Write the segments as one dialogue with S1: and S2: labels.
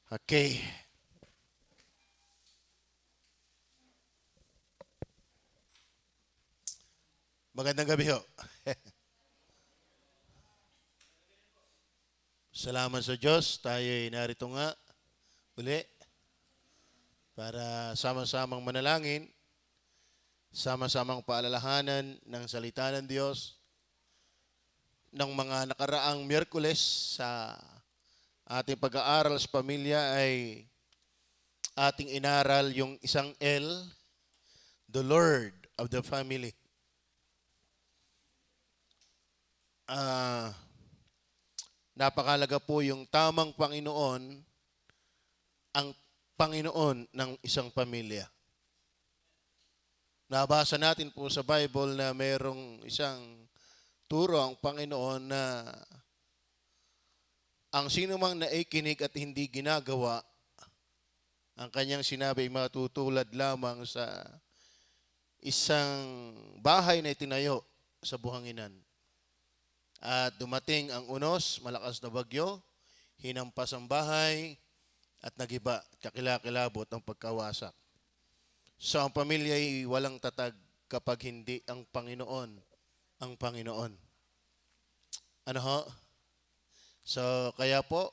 S1: Okay. Magandang gabi ho. Salamat sa Diyos. Tayo'y narito nga uli para sama-samang manalangin, sama-samang paalalahanan ng salita ng Diyos ng mga nakaraang Miyerkules sa ating pag-aaral sa pamilya ay ating inaral yung isang L, the Lord of the family. Napakalaga po yung tamang Panginoon, ang Panginoon ng isang pamilya. Nabasa natin po sa Bible na mayroong isang turo ang Panginoon na ang sino mang naikinig at hindi ginagawa, ang kanyang sinabi ay matutulad lamang sa isang bahay na itinayo sa buhanginan. At dumating ang unos, malakas na bagyo, hinampas ang bahay, at nagiba, kakilakilabot ang pagkawasak. So ang pamilya ay walang tatag kapag hindi ang Panginoon ang Panginoon. Ano ho? So kaya po,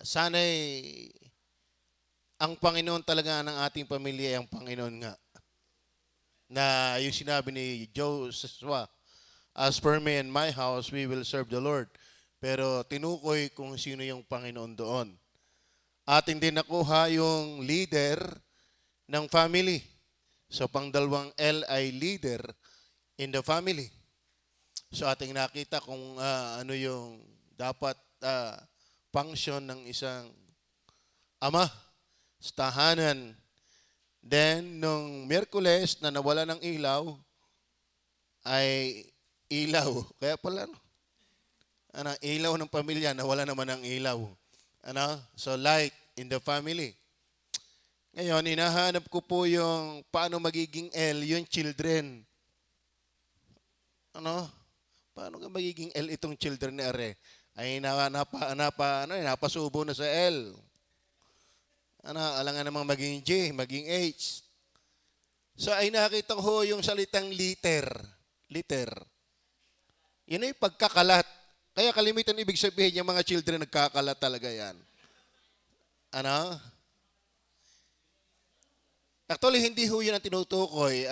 S1: sana'y ang Panginoon talaga ng ating pamilya ay ang Panginoon nga. Na yung sinabi ni Joshua, as for me and my house, we will serve the Lord. Pero tinukoy kung sino yung Panginoon doon. Ating din nakuha yung leader ng family. So pangdalawang L ay leader in the family. So ating nakita kung ano yung dapat function ng isang ama sa tahanan. Then, nung Miyerkules na nawala ng ilaw, ay ilaw. Kaya pala, ilaw ng pamilya, nawala naman ng ilaw. So, light in the family. Ngayon, hinahanap ko po yung paano magiging L, yung children. Paano ka magiging L itong children ni Are? Ay napasubo na sa L. Alangan namang maging J, maging H. So ay nakita ko yung salitang liter. Liter. Yan ay pagkakalat. Kaya kalimitan ibig sabihin yung mga children nagkakalat talaga yan. Actually, hindi ho yan ang tinutukoy.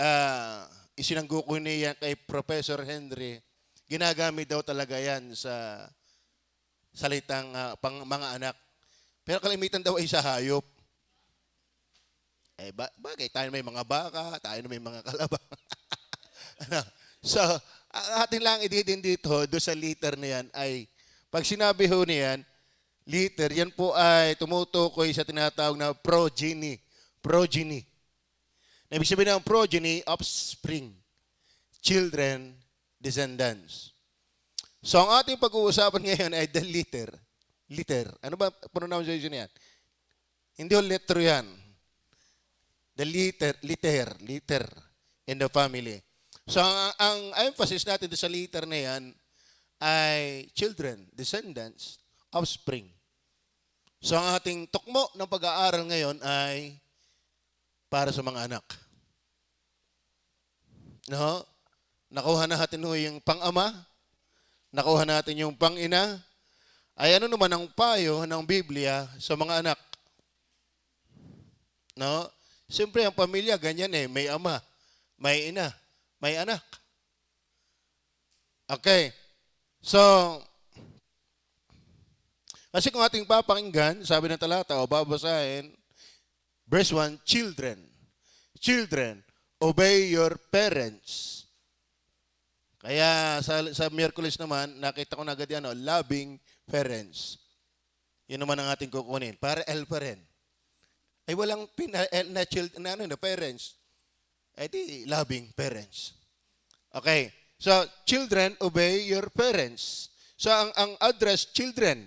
S1: Isinanggo ko niya kay Professor Henry. Ginagamit daw talaga yan sa salitang mga anak. Pero kalimitan daw ay sa hayop. Bagay, tayo may mga baka, tayo may mga kalabaw. So, atin lang ididin dito, doon sa liter na yan, ay, pag sinabi ho niyan, liter, yan po ay tumutukoy sa tinatawag na progeny. Progeny. Ibig sabihin ng progeny, offspring. Children, descendants. So, ang ating pag-uusapan ngayon ay the liter. Liter. Ano ba pronunciation yan? Hindi ho letro yan. The liter in the family. So, ang emphasis natin sa liter na yan ay children, descendants, offspring. So, ang ating tukmo ng pag-aaral ngayon ay para sa mga anak. No? Nakuha natin yung pang-ama, nakuha natin yung pang-ina, ay ano naman ang payo ng Biblia sa mga anak? No? Siyempre, ang pamilya, ganyan may ama, may ina, may anak. Okay. So, kasi kung ating papakinggan, sabi ng talata o babasahin, verse 1, children. Children, obey your parents. Kaya sa Miyerkules naman, nakita ko na agad yan, loving parents. Yun naman ang ating kukunin. Para L pa rin. Ay walang na parents. Ay di loving parents. Okay. So, children, obey your parents. So, ang address, children.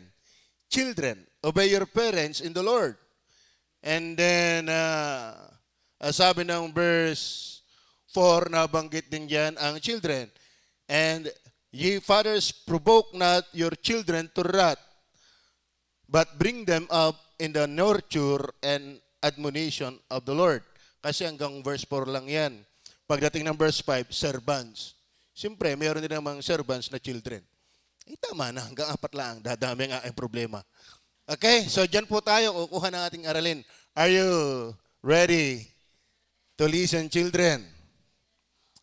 S1: Children, obey your parents in the Lord. And then, sabi ng verse 4, nabanggit din dyan ang children. And ye fathers, provoke not your children to wrath, but bring them up in the nurture and admonition of the Lord. Kasi hanggang verse 4 lang yan. Pagdating ng verse 5, servants. Siyempre, mayroon din namang servants na children. Tama na, hanggang 4 lang. Dadami nga ang problema. Okay, so dyan po tayo, kukuha ng ating aralin. Are you ready to listen, children?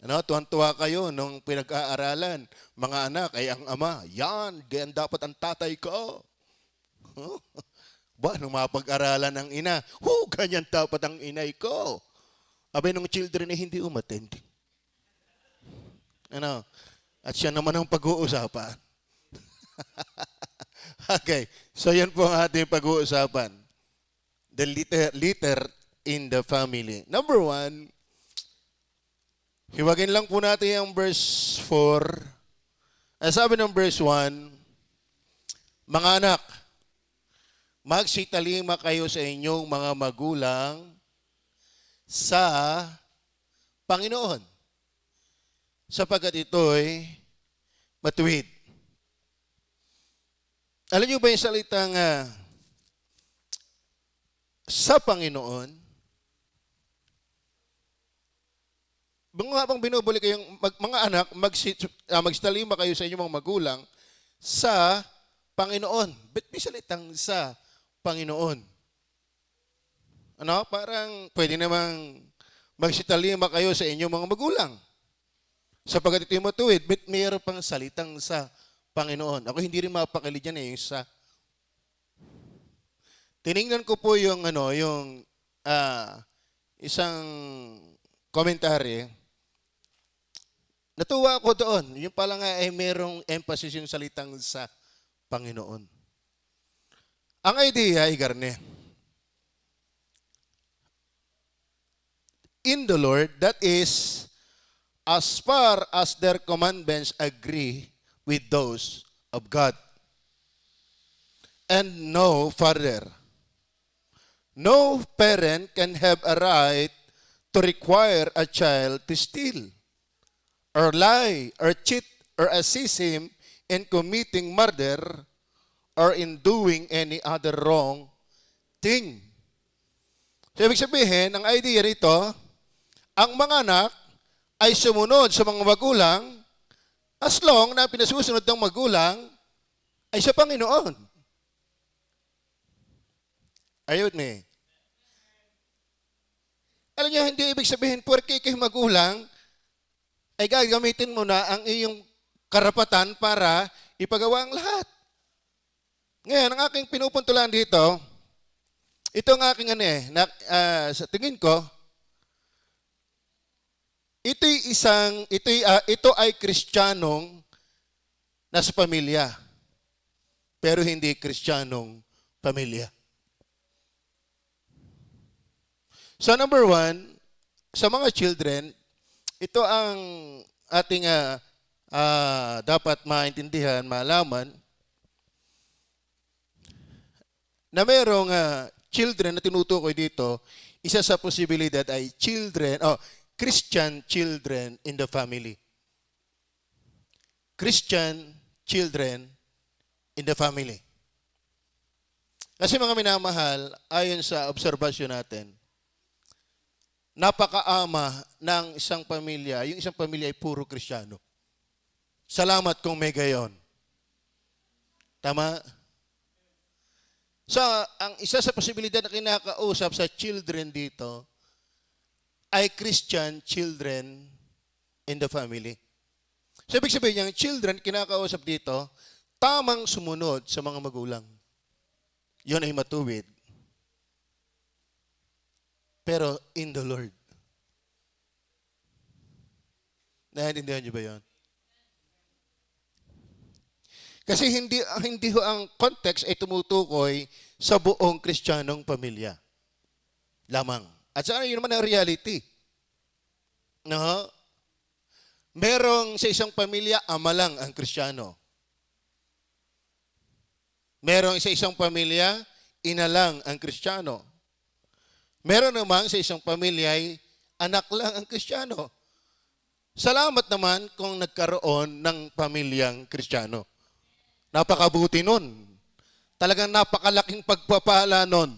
S1: Ano, tuwan-tuwa kayo nung pinag-aaralan. Mga anak ay ang ama. Yan, ganyan dapat ang tatay ko. Ba, nung mapag-aralan ng ina, ganyan dapat ang inay ko. Abay, nung children ay hindi umattend. Ano, at siya naman ang pag-uusapan. Okay, so yan po ang ating pag-uusapan. The leader in the family. Number 1, hiwagin lang po natin yung verse 4. Sabi ng verse 1, mga anak, magsitalima kayo sa inyong mga magulang sa Panginoon, sapagkat ito'y matuwid. Alam niyo ba yung salitang sa Panginoon? Habang binubuli kayong mga anak, magsitalima kayo sa inyong mga magulang sa Panginoon. Ba't may salitang sa Panginoon? Ano? Parang pwede namang magsitalima kayo sa inyong mga magulang. Sapagkat ito'y matuwid, ba't mayroon pang salitang sa Panginoon? Ako hindi rin mapakali dyan yung sa. Tiningnan ko po yung isang komentary. Natuwa ako doon. Yung pala nga ay merong emphasis yung salitang sa Panginoon. Ang idea ay garne. In the Lord, that is, as far as their commandments agree with those of God. And no further. No parent can have a right to require a child to steal, or lie, or cheat, or assist him in committing murder, or in doing any other wrong thing. So, ibig sabihin, ang idea rito, ang mga anak ay sumunod sa mga magulang as long na pinasusunod ng magulang ay sa Panginoon. Are you with me? Alam niyo, hindi ibig sabihin, porke kayo magulang, ay gagamitin mo na ang iyong karapatan para ipagawa ang lahat. Ngayon, ang aking pinupuntulan dito, ito ang aking sa tingin ko, ito ay Kristiyanong nasa pamilya, pero hindi Kristiyanong pamilya. So number 1, sa mga children, ito ang ating dapat maintindihan, malaman, na mayroong children na tinutukoy dito, isa sa posibilidad ay Christian children in the family. Christian children in the family. Kasi mga minamahal, ayon sa obserbasyon natin, napakaama ng isang pamilya. Yung isang pamilya ay puro Kristiyano. Salamat kung may gayon. Tama? So, ang isa sa posibilidad na kinakausap sa children dito ay Christian children in the family. So, ibig sabihin yung children kinakausap dito, tamang sumunod sa mga magulang. Yun ay matuwid. Pero in the Lord. Naiintindihan niyo ba yun? Kasi hindi ho ang context ay tumutukoy sa buong Kristiyanong pamilya. Lamang. At saan yun naman ang reality? No? Merong sa isang pamilya, ama lang ang Kristiyano. Merong sa isang pamilya, ina lang ang Kristiyano. Meron naman sa isang pamilya ay anak lang ang Kristiyano. Salamat naman kung nagkaroon ng pamilyang Kristiyano. Napakabuti nun. Talagang napakalaking pagpapala nun.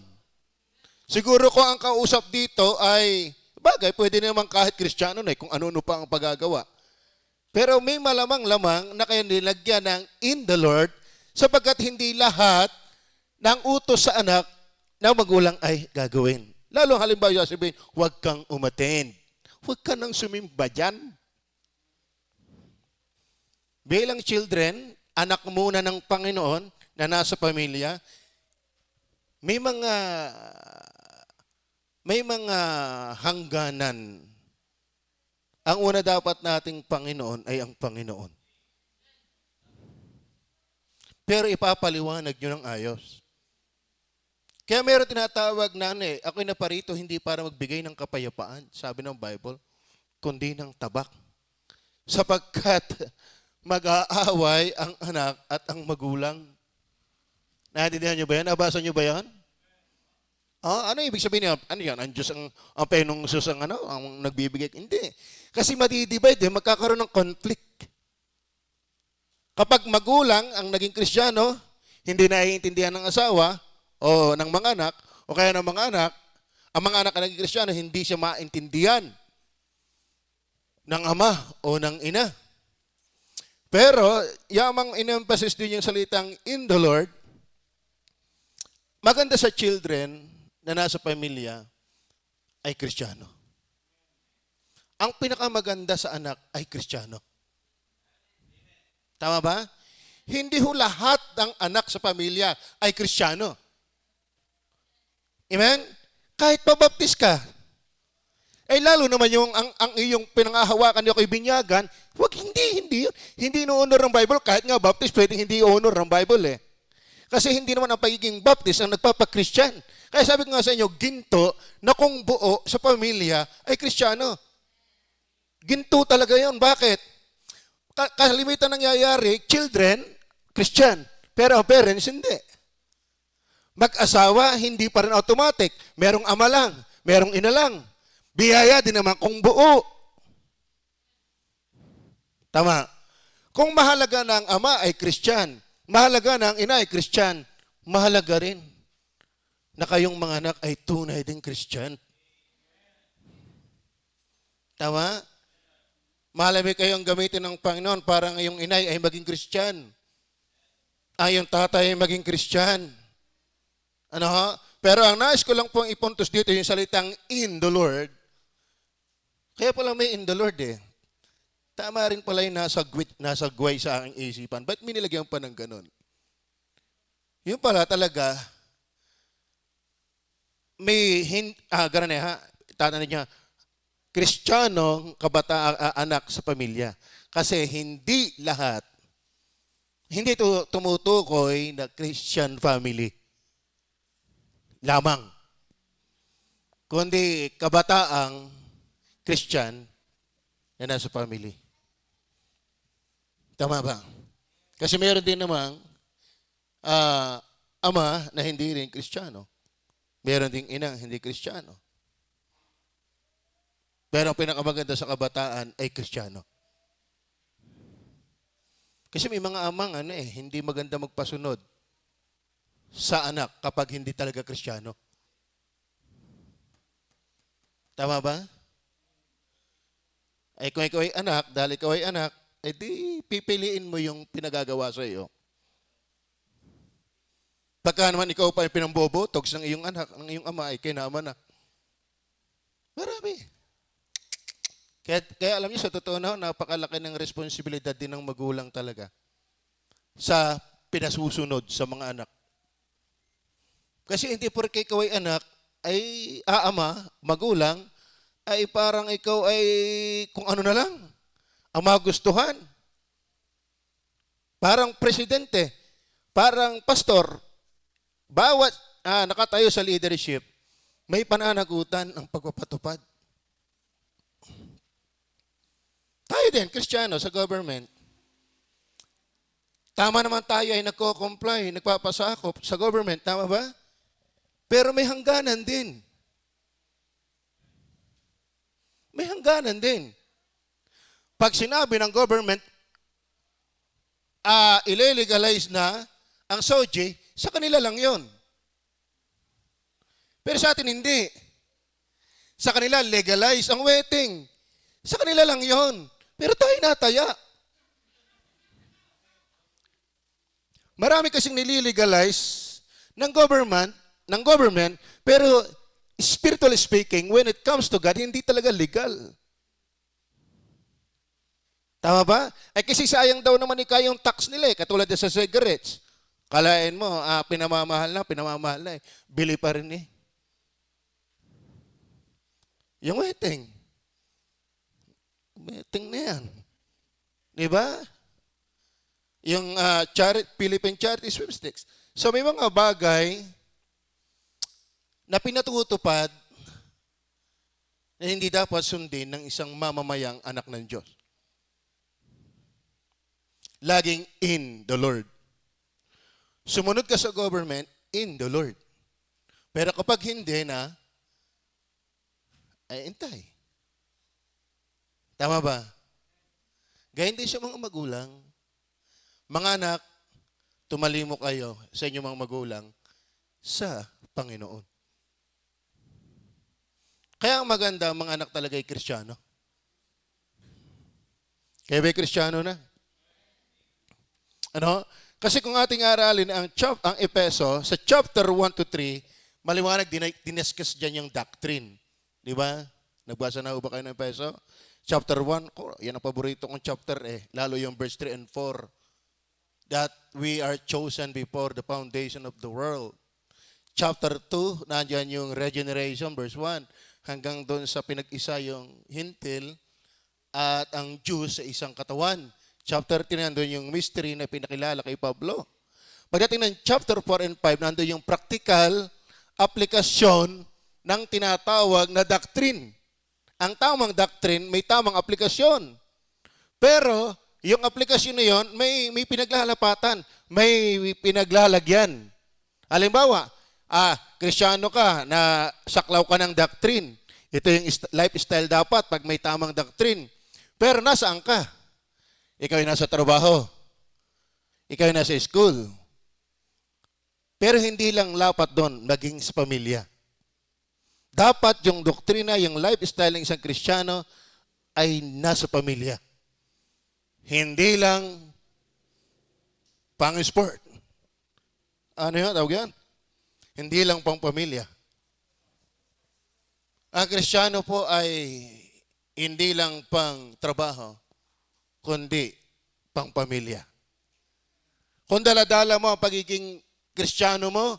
S1: Siguro ko ang kausap dito ay, bagay, pwede naman kahit Kristiyano na kung ano-ano pa ang pagagawa. Pero may malamang-lamang na kaya nilagyan ng in the Lord sapagkat hindi lahat ng utos sa anak na magulang ay gagawin. Lalo halimbawa sabihin, huwag kang umattend. Huwag ka nang sumimba dyan. Bilang children, anak muna ng Panginoon na nasa pamilya, may mga hangganan. Ang una dapat nating Panginoon ay ang Panginoon. Pero ipapaliwanag nyo ng ayos. Kaya meron tinatawag na ako'y naparito hindi para magbigay ng kapayapaan, sabi ng Bible, kundi ng tabak. Sapagkat mag-aaway ang anak at ang magulang. Naintindihan nyo ba yan? Nabasa nyo ba yan? Ano ibig sabihin niya? Ano yan? Ang Diyos ang penong Diyos ang nagbibigay? Hindi. Kasi madidivide, magkakaroon ng conflict. Kapag magulang ang naging Kristiyano, hindi naiintindihan ng asawa o ng mga anak, o kaya ng mga anak, ang mga anak na naging Kristiyano, hindi siya maintindihan ng ama o ng ina. Pero, yamang in-emphasis din yung salitang in the Lord, maganda sa children na nasa pamilya ay Kristiyano. Ang pinakamaganda sa anak ay Kristiyano. Tama ba? Hindi ho lahat ng anak sa pamilya ay Kristiyano. Amen? Kahit pabaptis ka, ay lalo naman yung ang iyong pinangahawakan niyo kay binyagan, wag hindi yun. Hindi no-honor ng Bible, kahit nga baptist, pwedeng hindi honor ng Bible eh. Kasi hindi naman ang pagiging baptist ang nagpapakristiyan. Kaya sabi ko nga sa inyo, ginto na kung buo sa pamilya ay Kristiyano. Ginto talaga yun. Bakit? Kalimitan nangyayari, children, Christian. Pero ang parents, hindi. Mag-asawa, hindi pa rin automatic. Merong ama lang, merong ina lang. Biyaya din naman kung buo. Tama. Kung mahalaga na ang ama ay Christian, mahalaga na ang ina ay Christian, mahalaga rin na kayong mga anak ay tunay ding Christian. Tama? Malamig kayong gamitin ng Panginoon para ang iyong inay ay maging Christian. Ang iyong tatay ay maging Christian. Ano ha? Pero ang nais ko lang pong ipuntos dito yung salitang in the Lord. Kaya pala may in the Lord eh. Tama rin pala yung nasa gway sa aking isipan. Ba't minilagyan pa ng ganun? Yung pala talaga, may ganun eh ha, tatanin niya, Kristiyano anak sa pamilya. Kasi hindi lahat, hindi tumutukoy na Christian family lamang. Kundi kabataang Christian na nasa family. Tama ba? Kasi meron din namang ama na hindi rin Kristiyano. Meron ding inang hindi Kristiyano. Pero ang pinakamaganda sa kabataan ay Kristiyano. Kasi may mga amang hindi maganda magpasunod sa anak kapag hindi talaga Kristiyano. Tama ba? Ay kung ikaw ay anak, dahil ikaw ay anak, di pipiliin mo yung pinagagawa sa iyo. Pagka naman ikaw pa ay pinambobo, togs ng iyong anak, ng iyong ama ay kinama na. Marami. Kaya alam niyo, sa totoo na, napakalaki ng responsibilidad din ng magulang talaga sa pinasusunod sa mga anak. Kasi hindi porke ikaw ay anak, ay ama, magulang, ay parang ikaw ay kung ano na lang, ang magustuhan. Parang presidente, parang pastor, bawat nakatayo sa leadership, may pananagutan ang pagpapatupad. Tayo din, Kristiyano, sa government. Tama naman tayo ay nagko-comply, nagpapasakop sa government, tama ba? Pero may hangganan din. May hangganan din. Pag sinabi ng government, ile-legalize na ang SOGI, Sa kanila lang yon. Pero sa atin hindi. Sa kanila legalize ang wedding. Sa kanila lang yon. Pero tayo nataya. Marami kasing nililegalize ng government, pero spiritually speaking, when it comes to God, hindi talaga legal. Tama ba? Ay kasi sayang daw naman yung tax nila katulad sa cigarettes. Kalain mo, pinamamahal na eh. Bili pa rin eh. Yung wedding na yan. Di ba? Yung Philippine Charity Sweepstakes. So may mga bagay na pinatutupad na hindi dapat sundin ng isang mamamayang anak ng Diyos. Laging in the Lord. Sumunod ka sa government, in the Lord. Pero kapag hindi na, ay intay. Tama ba? Gayun din sa mga magulang. Mga anak, tumalimo kayo sa inyong mga magulang sa Panginoon. Kaya ang maganda, mga anak talaga ay Kristiyano. Kaya ba'y Kristiyano na? Ano? Kasi kung ating aralin ang Efeso, sa chapter 1 to 3, maliwanag dineskas dyan yung doctrine. Di ba? Nagbasa na ba kayo ng Efeso? Chapter 1, yan ang paborito kong chapter eh. Lalo yung verse 3 and 4. That we are chosen before the foundation of the world. Chapter 2, nandiyan yung regeneration, verse 1. Hanggang doon sa pinag-isa yung hintil at ang Jews sa isang katawan. Chapter 3, nandun yung mystery na pinakilala kay Pablo. Pagdating ng chapter 4 and 5, nandun yung practical aplikasyon ng tinatawag na doctrine. Ang tamang doctrine, may tamang aplikasyon. Pero, yung aplikasyon na yon, may pinaglalapatan, may pinaglalagyan. Halimbawa, Kristiyano ka na saklaw ka ng doctrine. Ito yung lifestyle dapat pag may tamang doctrine. Pero nasaan ka? Ikaw ay nasa trabaho. Ikaw ay nasa school. Pero hindi lang lapat doon, maging sa pamilya. Dapat yung doktrina, yung lifestyle ng isang Kristiyano ay nasa pamilya. Hindi lang pang-sport. Ano yun? Tawag yan? Hindi lang pang pamilya. Ang Kristiyano po ay hindi lang pang trabaho, kundi pang pamilya. Kung daladala mo ang pagiging Kristiyano mo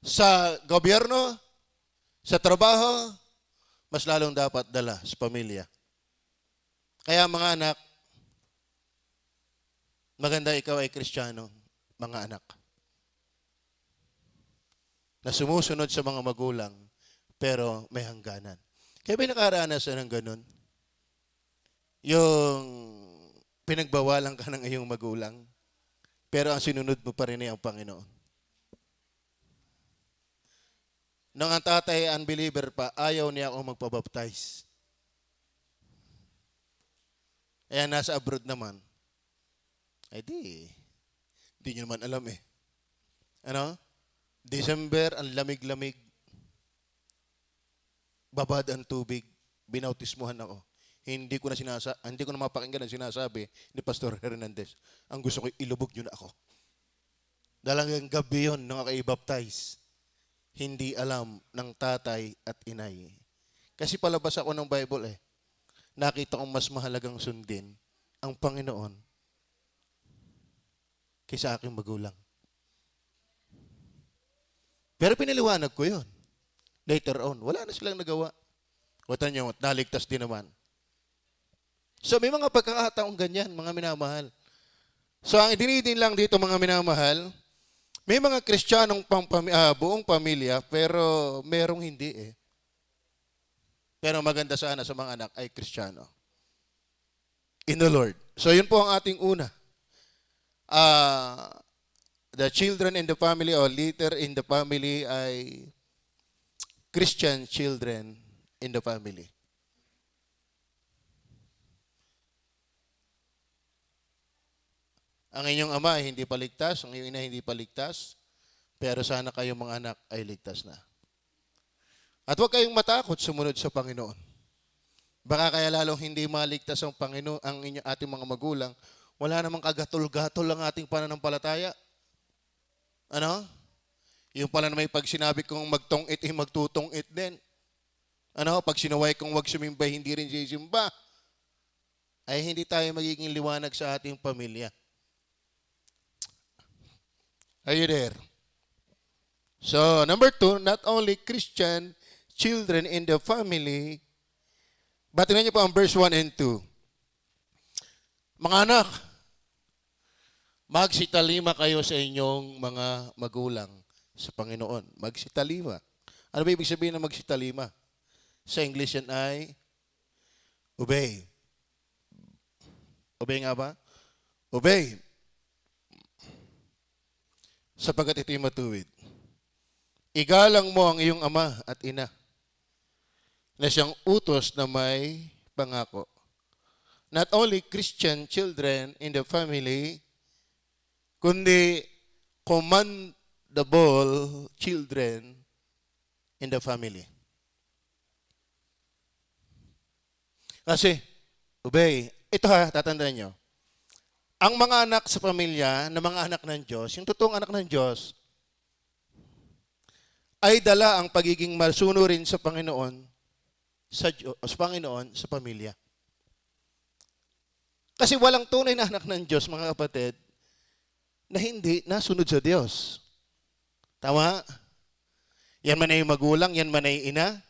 S1: sa gobyerno, sa trabaho, mas lalong dapat dala sa pamilya. Kaya mga anak, maganda ikaw ay Kristiyano, mga anak. Na sumusunod sa mga magulang, pero may hangganan. Kaya ba nakaranas ng ganun? Yung pinagbawalan ka ng iyong magulang, pero ang sinunod mo pa rin ay ang Panginoon. Nang ang tatay ay unbeliever pa, ayaw niya ako magpabaptize. Kaya nasa abroad naman. Ay di nyo naman alam eh. Ano? December, ang lamig-lamig. Babad ang tubig. Binautismuhan ako. Hindi ko na mapakinggan ang sinasabi ni Pastor Hernandez. Ang gusto ko, ilubog nyo na ako. Dalagang gabi yun nung ako i-baptize. Hindi alam ng tatay at inay. Kasi palabas ako ng Bible eh. Nakita kong mas mahalagang sundin ang Panginoon kaysa aking magulang. Pero pinaliwanag ko yun. Later on, wala na silang nagawa. Wata nyo, naligtas din naman. So may mga pagkakataong ganyan, mga minamahal. So ang idinidin lang dito mga minamahal, may mga Kristiyanong buong pamilya, pero merong hindi eh. Pero maganda sana sa mga anak ay Kristiyano. In the Lord. So yun po ang ating una. The children in the family or leader in the family ay Christian children in the family. Ang inyong ama ay hindi paligtas, ang iyong ina hindi paligtas. Pero sana kayong mga anak ay ligtas na. At huwag kayong matakot sumunod sa Panginoon. Baka kaya lalong hindi maligtas ang Panginoon, ating mga magulang. Wala namang kagatol-gatol ang ating pananampalataya. Ano? Yung pala na may pag sinabi kong magtong-it, magtutong-it din. Ano? Pag sinuway kong wag sumimba, hindi rin sisimba. Ay hindi tayo magiging liwanag sa ating pamilya. Are you there? So, number 2, not only Christian children in the family, but tingnan niyo po ang verse 1 and 2. Mga anak, magsitalima kayo sa inyong mga magulang sa Panginoon. Magsitalima. Ano ba ibig sabihin ng magsitalima? Sa English yan ay obey. Obey nga ba? Obey. Sapagkat ito'y matuwid. Igalang mo ang iyong ama at ina na siyang utos na may pangako. Not only Christian children in the family, kundi commendable children in the family. Kasi, obey. Ito tatandaan nyo. Ang mga anak sa pamilya, na mga anak ng Diyos, yung totoong anak ng Diyos, ay dala ang pagiging masunurin sa Panginoon, sa Panginoon, sa pamilya. Kasi walang tunay na anak ng Diyos, mga kapatid, na hindi nasunod sa Diyos. Tama? Yan man ay magulang, yan man ay ina.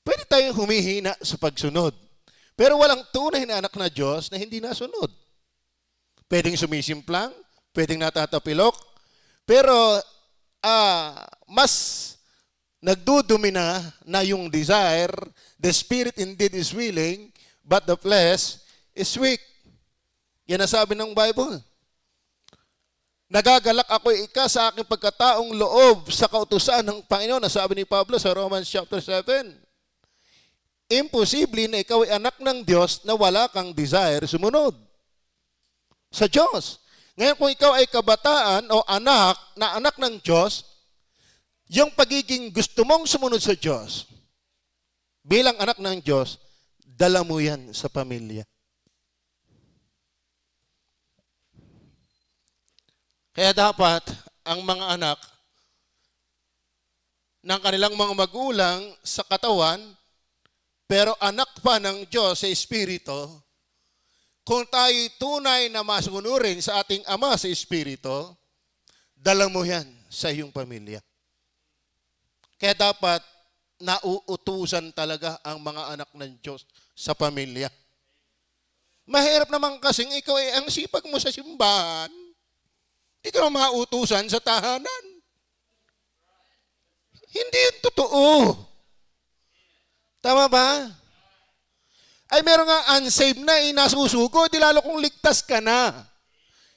S1: Pwede tayong humihina sa pagsunod. Pero walang tunay na anak na Diyos na hindi nasunod. Pwedeng sumisimplang, pwedeng natatapilok, pero mas nagdudumi na yung desire, the spirit indeed is willing, but the flesh is weak. Yan ang sabi ng Bible. Nagagalak ako sa aking pagkataong loob sa kautusan ng Panginoon, na sabi ni Pablo sa Romans chapter 7. Imposible na ikaw ay anak ng Diyos na wala kang desire sumunod sa Diyos. Ngayon kung ikaw ay kabataan o anak ng Diyos, yung pagiging gusto mong sumunod sa Diyos, bilang anak ng Diyos, dala mo yan sa pamilya. Kaya dapat ang mga anak ng kanilang mga magulang sa katawan, pero anak pa ng Diyos sa Espiritu, kung tayo tunay na masunurin sa ating Ama sa Espiritu, dala mo yan sa iyong pamilya. Kaya dapat nauutusan talaga ang mga anak ng Diyos sa pamilya. Mahirap naman kasing ikaw ay ang sipag mo sa simbahan, ikaw mautusan sa tahanan. Hindi yun totoo. Tama ba? Ay meron nga unsaved na inasusugo, di lalo kung ligtas ka na.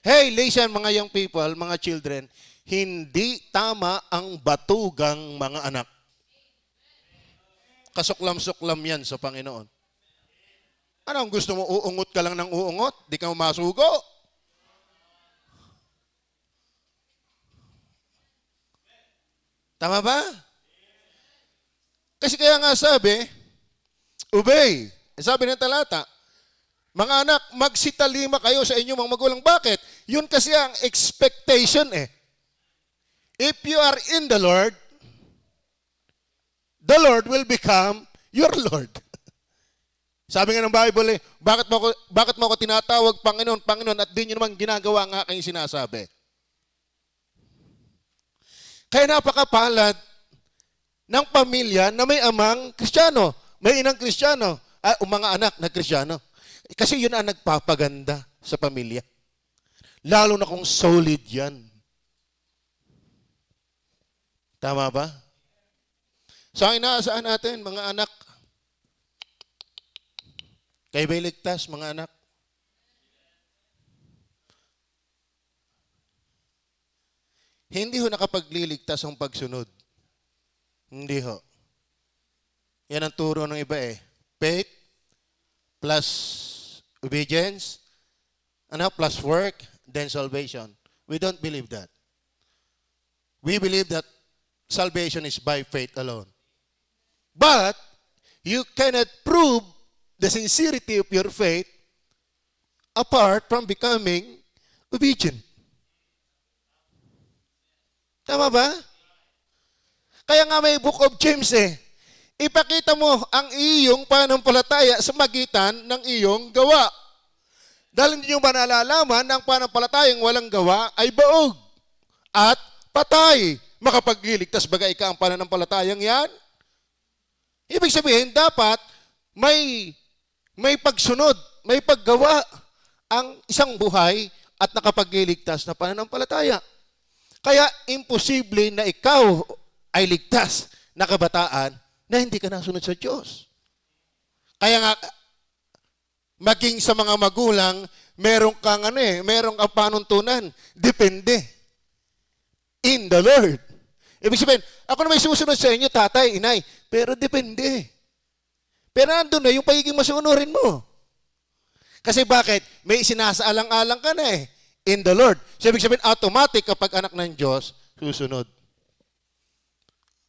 S1: Hey, listen mga young people, mga children, hindi tama ang batugang mga anak. Kasuklam-suklam yan sa Panginoon. Ano ang gusto mo? Uungot ka lang ng uungot? Di ka masugo? Tama ba? Kasi kaya nga sabi, obey. Sabi ng talata, mga anak, magsitalima kayo sa inyong mga magulang. Bakit? Yun kasi ang expectation eh. If you are in the Lord will become your Lord. Sabi nga ng Bible eh, bakit mo ako tinatawag Panginoon, Panginoon, at di nyo naman ginagawa ang aking sinasabi? Kaya napakapalad ng pamilya na may amang Kristiyano, may inang Kristiyano, mga anak na Kristiyano. Kasi yun ang nagpapaganda sa pamilya. Lalo na kung solid yan. Tama ba? So ang inaasahan natin, mga anak, kayo ba'y ligtas, mga anak? Hindi ho nakapagliligtas ang pagsunod. Hindi ho. Yan ang turo ng iba eh. Faith plus obedience, plus work, then salvation. We don't believe that. We believe that salvation is by faith alone. But you cannot prove the sincerity of your faith apart from becoming obedient. Tama ba? Kaya nga may Book of James ipakita mo ang iyong pananampalataya sa magitan ng iyong gawa. Dahil hindi nyo ba nalalaman na ang pananampalatayang walang gawa ay baog at patay. Makapagliligtas bagay ka ang pananampalatayang yan? Ibig sabihin, dapat may pagsunod, may paggawa ang isang buhay at nakapagliligtas na pananampalataya. Kaya imposible na ikaw ay ligtas na kabataan na hindi ka nasunod sa Diyos. Kaya nga, maging sa mga magulang, meron kang panuntunan. Depende. In the Lord. Ibig sabihin, ako na may susunod sa inyo, tatay, inay. Pero depende. Pero nandun na yung pagiging masunurin mo. Kasi bakit? May sinasaalang-alang ka na in the Lord. So ibig sabihin, automatic kapag anak ng Diyos, susunod.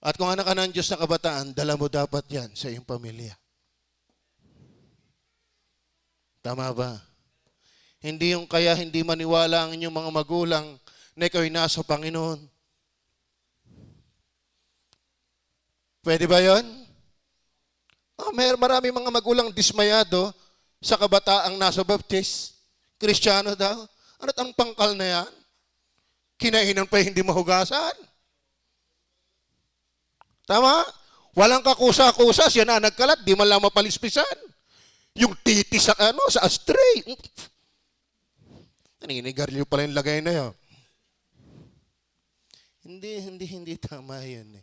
S1: At kung anak ka ng Diyos na kabataan, dala mo dapat yan sa iyong pamilya. Tama ba? Hindi yung kaya hindi maniwala ang inyong mga magulang na ikaw'y nasa Panginoon. Pwede ba yun? Marami mga magulang dismayado sa kabataang nasa baptist. Kristiyano daw. Ano't ang pangkal na yan? Kinainan pa hindi mahugasan. Tama? Walang kakusa-kusa, siya na nagkalat, di man lang mapalispisan. Yung titi sa astray. Naninigarilyo pala yung lagay na yun. Hindi tama yun.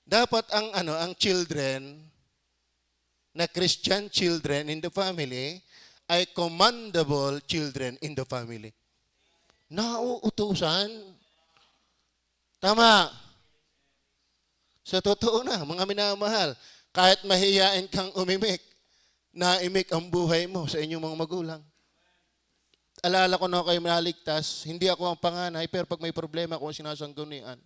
S1: Dapat ang children, na Christian children in the family, ay commendable children in the family. Nauutusan. Tama. Sa totoo na, mga minamahal, kahit mahiyain kang umimik, naimik ang buhay mo sa inyong mga magulang. Alala ko na kayo naligtas, hindi ako ang panganay, pero pag may problema ako, sinasanggunian.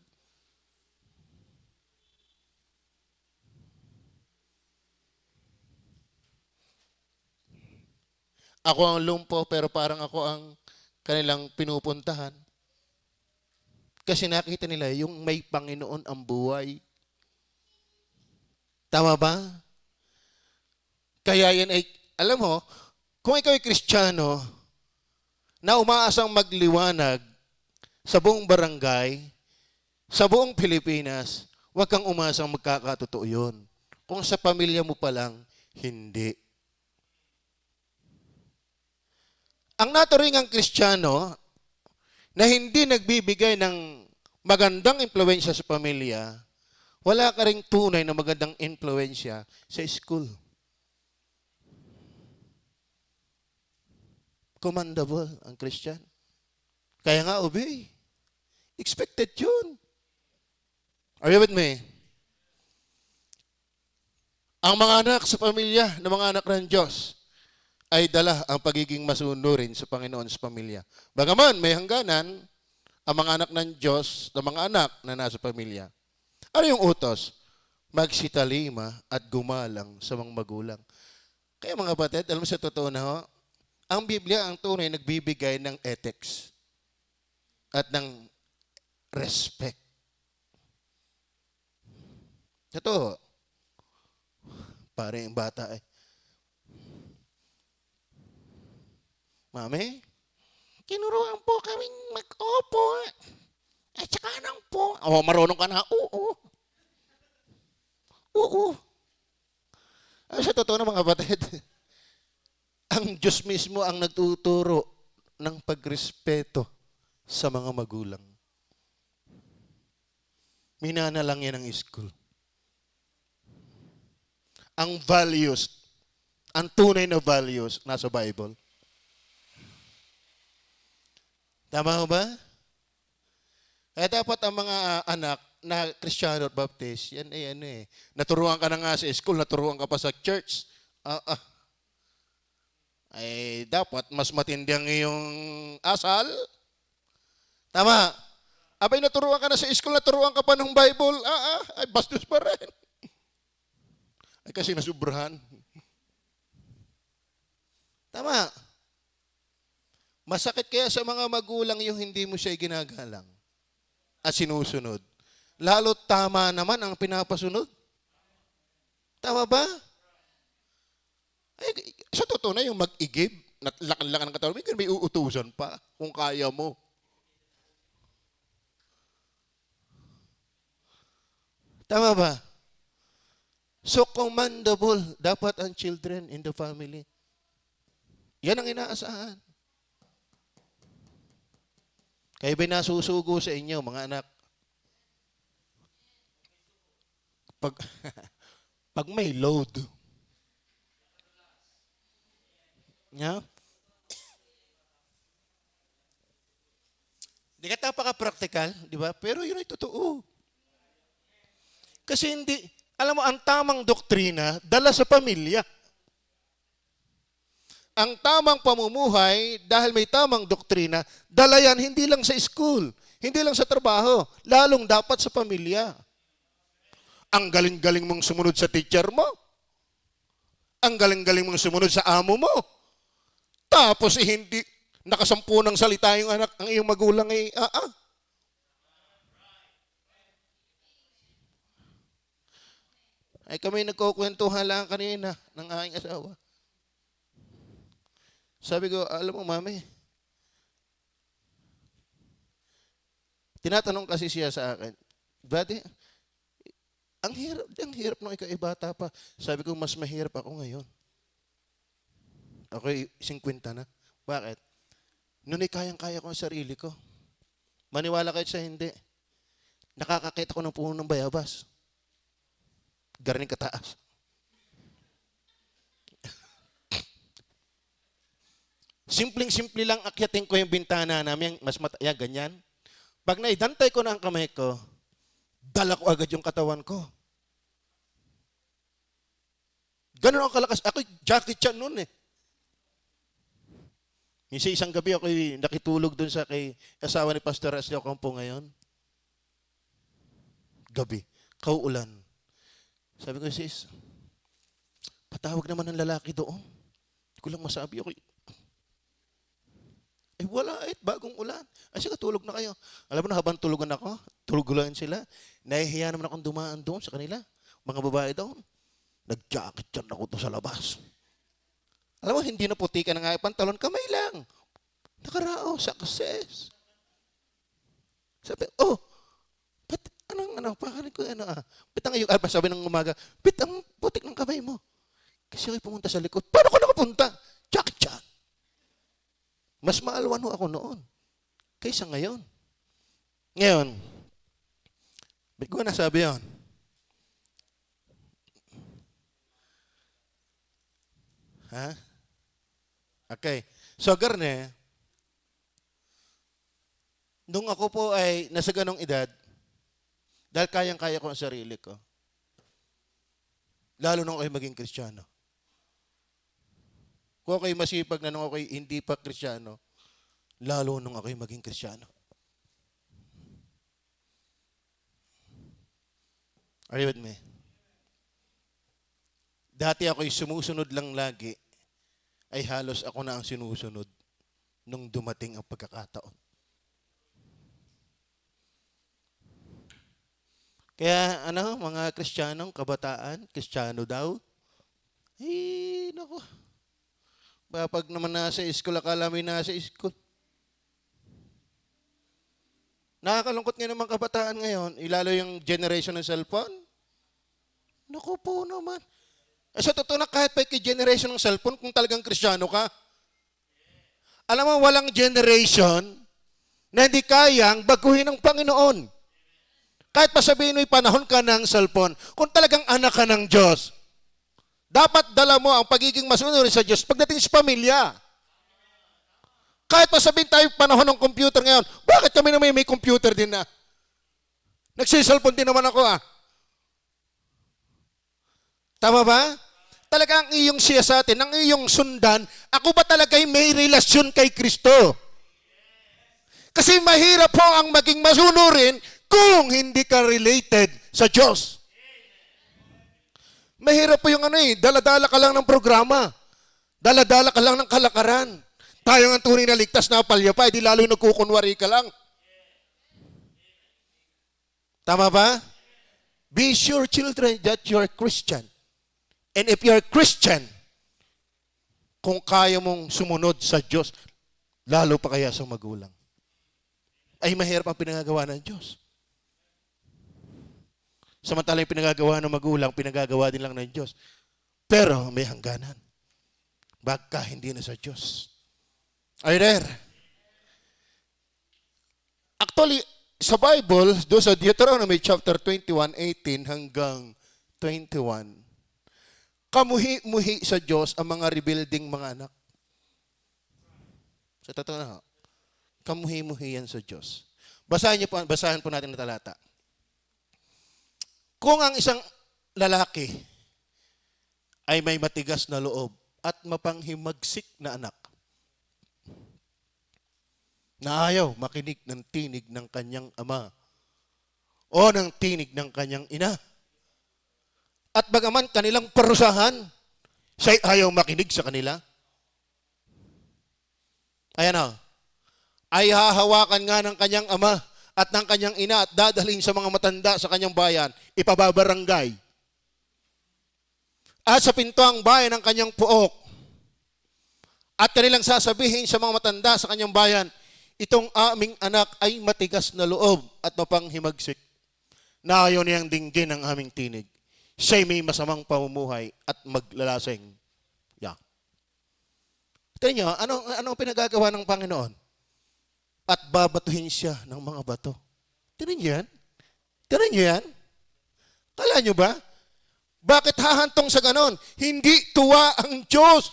S1: Ako ang lumpo, pero parang ako ang kanilang pinupuntahan. Kasi nakita nila, yung may Panginoon ang buhay. Tama ba? Kaya yan ay, alam mo, kung ikaw ay Kristiyano, na umaasang magliwanag sa buong barangay, sa buong Pilipinas, huwag kang umasang magkakatotoo yun. Kung sa pamilya mo pa lang, hindi. Ang naturingang Kristiyano na hindi nagbibigay ng magandang impluwensya sa pamilya, wala ka ring tunay na magandang impluwensya sa school. Commendable ang Christian. Kaya nga, obey. Expected yun. Are you with me? Ang mga anak sa pamilya, ng mga anak ng Diyos, ay dala ang pagiging masunurin sa Panginoon sa pamilya. Bagaman may hangganan, ang mga anak ng Diyos, ng mga anak na nasa pamilya. Ano yung utos? Magsitalima at gumalang sa mga magulang. Kaya mga batid, alam mo sa totoo na ang Biblia ang tunay nagbibigay ng ethics at ng respect. Ito, pare yung bata Mami, tinuruan po kaming mag-opo. At saka nang po. Marunong ka na. Oo. Sa totoo na mga batid, ang Diyos mismo ang nagtuturo ng pagrespeto sa mga magulang. Minana lang yan ang school. Ang values, ang tunay na values, nasa Bible. Tama ba? Kaya dapat ang mga anak na Kristiyano at Baptist, yan naturuan ka na nga sa school, naturuan ka pa sa church. Ay dapat mas matindi ang iyong asal. Tama. Abay, naturuan ka na sa school, naturuan ka pa ng Bible, ay bastos pa rin. Ay kasi nasubrahan. Tama. Masakit kaya sa mga magulang yung hindi mo siya ginagalang at sinusunod. Lalo tama naman ang pinapasunod. Tama ba? Ay, sa totoo na yung mag-igib, lakan-lakan ng katawan, may uutusan pa kung kaya mo. Tama ba? So, commendable dapat ang children in the family. Yan ang inaasahan. Kaya ba nasusugo sa inyo, mga anak? Pag may load. Yeah? Di ka tapaka-practical, di ba? Pero yun ay totoo. Kasi hindi, alam mo, ang tamang doktrina, dala sa pamilya. Ang tamang pamumuhay, dahil may tamang doktrina, dala yan hindi lang sa school, hindi lang sa trabaho, lalong dapat sa pamilya. Ang galing-galing mong sumunod sa teacher mo. Ang galing-galing mong sumunod sa amo mo. Tapos hindi nakasampu ng salita yung anak, ang iyong magulang ay Ay kami nagkukwentuhan lang kanina ng aking asawa. Sabi ko, alam mo mami, tinatanong kasi siya sa akin, Buddy, ang hirap nung ikaw ay bata pa. Sabi ko, mas mahirap ako ngayon. Ako'y 50 na. Bakit? Noon ay kayang-kaya ko ang sarili ko. Maniwala kayo sa hindi. Nakakakita ko ng puno ng bayabas. Garning kataas. Simpleng-simple lang akyatin ko yung bintana namin, mas mataya, ganyan. Pag naidantay ko na ang kamay ko, dala ko agad yung katawan ko. Ganun ako kalakas. Ako, Jackie Chan noon eh. Isang gabi ako nakitulog dun sa kay asawa ni Pastor Asli Ocampo ngayon. Gabi. Kauulan. Sabi ko, sis, patawag naman ng lalaki doon. Hindi ko lang masabi ako. Wala, bagong ulan. Ay, sige, tulog na kayo. Alam mo na, habang tulugan ako, tulugulan sila. Nahihiya naman akong dumaan doon sa kanila. Mga babae doon. Nag-jacket yan ako doon sa labas. Alam mo, hindi na puti ka na nga pantalon, kamay lang. Nakarao, success. Sabi, ba't pakanin ko, ba't ang iyong, sabi ng umaga, ba't ang putik ng kamay mo? Kasi ako'y pumunta sa likod. Paano ko nakapunta? Jacket yan. Mas maalwan ho ako noon kaysa ngayon. Ngayon, ba't ko nasabi yun? Ha? Okay. So, Garne, nung ako po ay nasa ganong edad, dahil kayang-kaya ko ang sarili ko, lalo nung ako'y maging Kristiyano. Kung ako'y masipag na nung ako'y hindi pa Kristiyano, lalo nung ako'y maging Kristiyano. Are you with me? Dati ako'y sumusunod lang lagi, ay halos ako na ang sinusunod nung dumating ang pagkakataon. Kaya mga Kristiyanong kabataan, Kristiyano daw, naku. Pag naman nasa school, akala may nasa school. Nakakalungkot nga naman kabataan ngayon, ilalo yung generation ng cellphone. Naku po naman. Sa totoo na kahit pa generation ng cellphone, kung talagang Kristiyano ka, alam mo, walang generation na hindi kayang baguhin ng Panginoon. Kahit pa sabihin mo'y panahon ka ng cellphone, kung talagang anak ka ng Diyos, dapat dala mo ang pagiging masunod sa Diyos pagdating sa pamilya. Kahit pa sabihin tayo panahon ng computer ngayon, bakit kami naman may computer din na? Nagsiselfon din naman ako Tama ba? Talaga ang iyong siya sa atin, ang iyong sundan, ako ba talaga'y may relasyon kay Kristo? Kasi mahirap po ang maging masunurin kung hindi ka related sa Diyos. Mahirap po yung dala-dala ka lang ng programa. Dala-dala ka lang ng kalakaran. Tayo ang tunay na ligtas na palyapa, di lalo yung nagkukunwari ka lang. Tama ba? Be sure, children, that you are Christian. And if you are Christian, kung kaya mong sumunod sa Diyos, lalo pa kaya sa magulang, ay mahirap ang pinagagawa ng Diyos. Samantala yung pinagagawa ng magulang, pinagagawa din lang ng Diyos. Pero may hangganan. Baka hindi na sa Diyos. Are you there? Actually, sa Bible, doon sa Deuteronomy chapter 21:18 hanggang 21, kamuhi-muhi sa Diyos ang mga rebuilding mga anak. Sa totoo na, kamuhi-muhi yan sa Diyos. Basahin po natin ang talata. Kung ang isang lalaki ay may matigas na loob at mapanghimagsik na anak, na ayaw makinig ng tinig ng kanyang ama o ng tinig ng kanyang ina, at bagaman kanilang parusahan, siya'y ayaw makinig sa kanila, ayan o, ay hahawakan nga ng kanyang ama at ng kanyang ina at dadalhin sa mga matanda sa kanyang bayan, ipababarangay. At sa pinto ang bayan ng kanyang puok. At kanilang sasabihin sa mga matanda sa kanyang bayan, itong aming anak ay matigas na loob at mapanghimagsik, na ayaw niyang dinggin ang aming tinig. Siya'y may masamang pamumuhay at maglalasing. Yeah. Tingnan niyo, anong pinagagawa ng Panginoon? At babatuhin siya ng mga bato. Tingnan niyo yan? Tingnan niyo yan? Kala niyo ba? Bakit hahantong sa ganon? Hindi tuwa ang Diyos.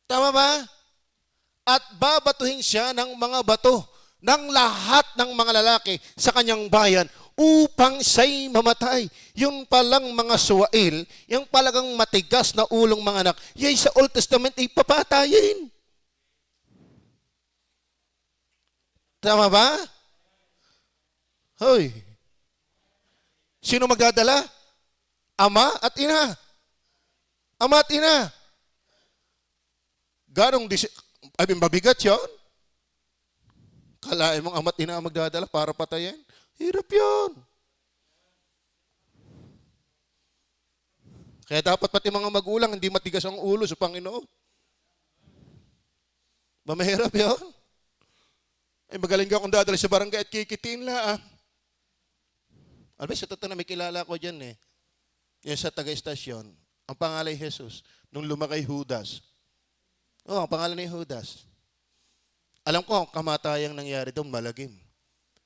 S1: Tama ba? At babatuhin siya ng mga bato ng lahat ng mga lalaki sa kanyang bayan upang siya'y mamatay. Yung palang mga suwail, yung palagang matigas na ulong mga anak, yay sa Old Testament ay papatayin. Tama ba? Hoy. Sino magdadala? Ama at ina. Ama at ina. Mabigat yun? Kalain mong ama at ina ang magdadala para patayin? Hirap yun. Kaya dapat pati mga magulang hindi matigas ang ulo sa Panginoon. Mahirap yun? Ay magaling ka kung dadala sa barangay at kikitiin lang. Alam mo, sa totoo na may kilala ko dyan eh. Yung sa taga-estasyon. Ang pangalan ni Jesus. Nung lumakay Judas. Ang pangalan ni Judas. Alam ko, ang kamatayang nangyari doon, malagim.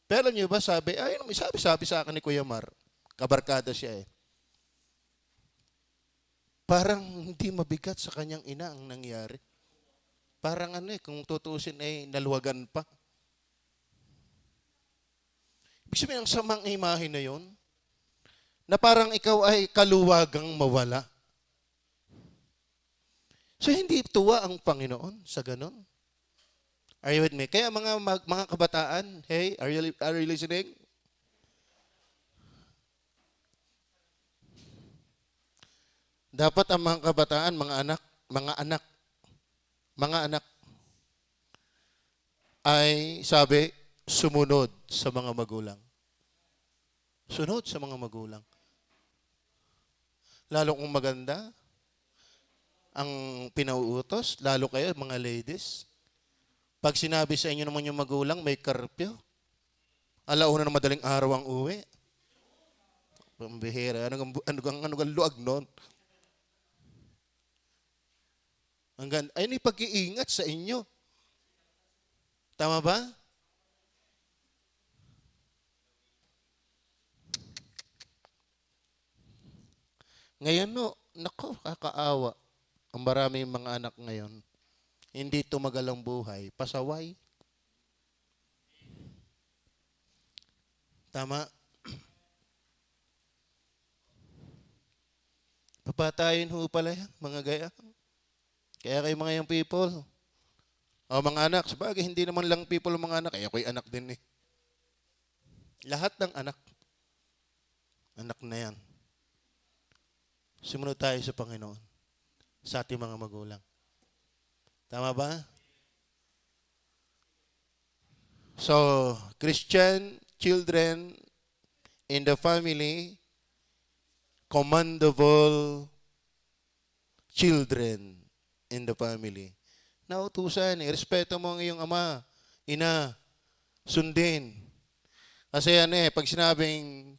S1: Pero alam niyo ba, sabi sa akin ni Kuya Mar, kabarkada siya eh. Parang hindi mabigat sa kanyang ina ang nangyari. Parang kung tutusin ay naluwagan pa. Ibig sabihin, ang samang imahe na yon, na parang ikaw ay kaluwagang mawala. So, hindi tuwa ang Panginoon sa ganon. Are you with me? Kaya mga kabataan, hey, are you listening? Dapat ang mga kabataan, mga anak, ay sabi, sumunod sa mga magulang. Sunod sa mga magulang. Lalo kung maganda ang pinauutos, lalo kayo mga ladies. Pag sinabi sa inyo naman yung magulang, may karpyo. Alauna na madaling araw ang uwi. Pambihira. Ano ang luag nun? Ay, pag-iingat sa inyo. Tama ba? Ngayon, nako, kakaawa. Ang maraming mga anak ngayon, hindi tumagal ang buhay, pasaway. Tama? Papatayin ho pala yan, mga gaya. Kaya kayo mga young people, O mga anak, sabagay, hindi naman lang people ang mga anak. Eh, ako'y anak din eh. Lahat ng anak. Anak na yan. Sumunod tayo sa Panginoon. Sa ating mga magulang. Tama ba? So, Christian children in the family, commendable children in the family. Nautusan, respeto mo ang iyong ama, ina, sundin. Kasi pag sinabing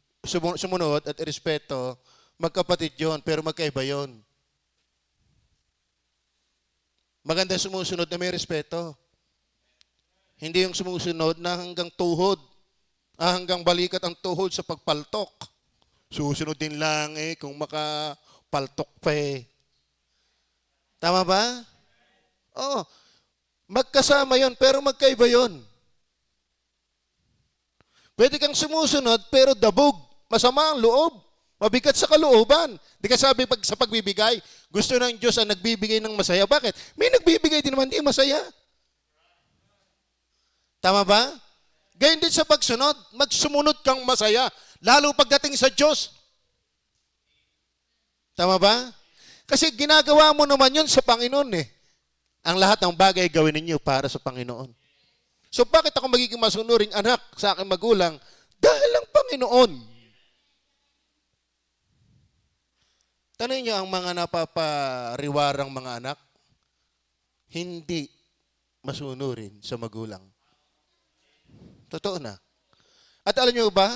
S1: sumunod at respeto, magkapatid yon, pero magkaiba yon. Maganda sumusunod na may respeto. Hindi yung sumusunod na hanggang tuhod, hanggang balikat ang tuhod sa pagpaltok. Susunod din lang kung makapaltok pa eh. Tama ba? Oo. Magkasama yon pero magkaiba yon. Pwede kang sumusunod pero dabog. Masama ang loob. Mabigat sa kalooban. Di ka sabi sa pagbibigay, gusto ng Diyos ang nagbibigay ng masaya. Bakit? May nagbibigay din naman di masaya. Tama ba? Gayun din sa pagsunod. Magsumunod kang masaya. Lalo pagdating sa Diyos. Tama ba? Kasi ginagawa mo naman yun sa Panginoon eh. Ang lahat ng bagay gawin ninyo para sa Panginoon. So bakit ako magiging masunuring anak sa aking magulang? Dahil ang Panginoon. Tanong niyo ang mga napapariwarang mga anak, hindi masunurin sa magulang. Totoo na. At alam niyo ba,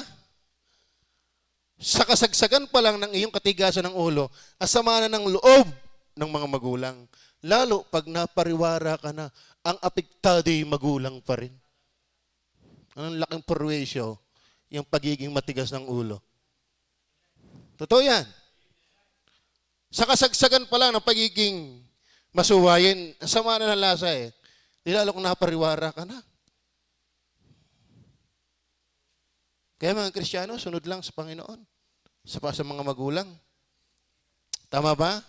S1: sa kasagsagan pa lang ng iyong katigasan ng ulo, asama na ng loob ng mga magulang. Lalo pag napariwara ka na, ang apektado ay magulang pa rin. Ang laking perwisyo, yung pagiging matigas ng ulo. Totoo yan. Sa kasagsagan pa lang ng pagiging masuwayin, sama na ng lasa eh. Di lalo kung napariwara ka na. Kaya mga Kristiyano, sunod lang sa Panginoon. Sa mga magulang. Tama ba?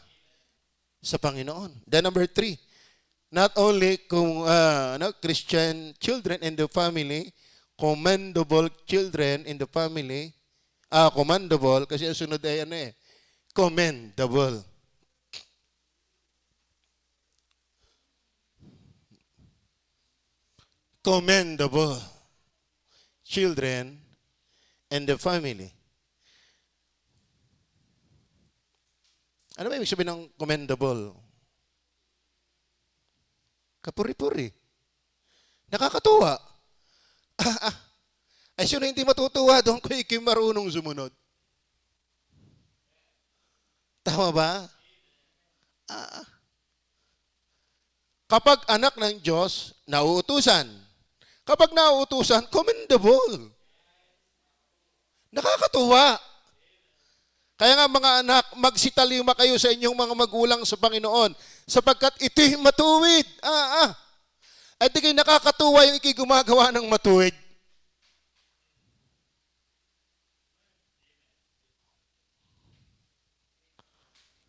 S1: Sa Panginoon. Then number 3, not only Christian children in the family, commendable children in the family, commendable, kasi ang sunod ay commendable. Commendable children in the family. Ano ba ibig sabihin ng commendable? Kapuri-puri. Nakakatuwa. Ay, sino hindi matutuwa doon kung ikay marunong sumunod? Tama ba? Kapag anak ng Diyos, nauutusan. Kapag nauutusan, commendable. Nakakatuwa. Kaya nga mga anak, magsitalima kayo sa inyong mga magulang sa Panginoon sapagkat ito'y matuwid. Ay di kayo nakakatuwa yung ikay gumagawa ng matuwid.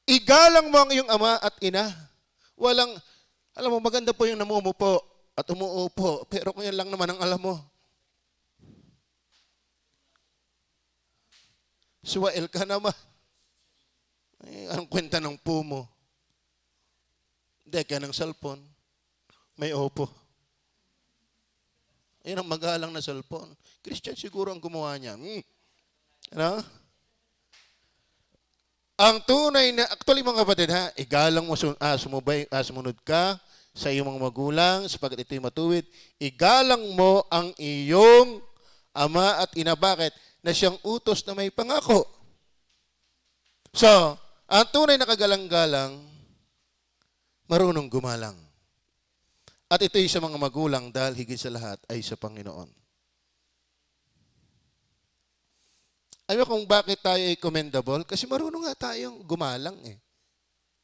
S1: Igalang mo ang iyong ama at ina. Alam mo, maganda po yung namumupo at umuupo, pero kung yan lang naman ang alam mo. Suwael ka naman. Anong kwenta ng pumo? Deka ng cellphone. May opo. Ayun ang magalang na cellphone. Christian siguro ang gumawa niya. Ano? Ang tunay na, actually mga kapatid igalang mo, sumunod ka sa iyong mga magulang sapagkat ito'y matuwid. Igalang mo ang iyong ama at ina. Bakit? Na siyang utos na may pangako. So, ang tunay na kagalang-galang, marunong gumalang. At ito'y sa mga magulang dahil higit sa lahat ay sa Panginoon. Alam mo kung bakit tayo ay commendable? Kasi marunong nga tayong gumalang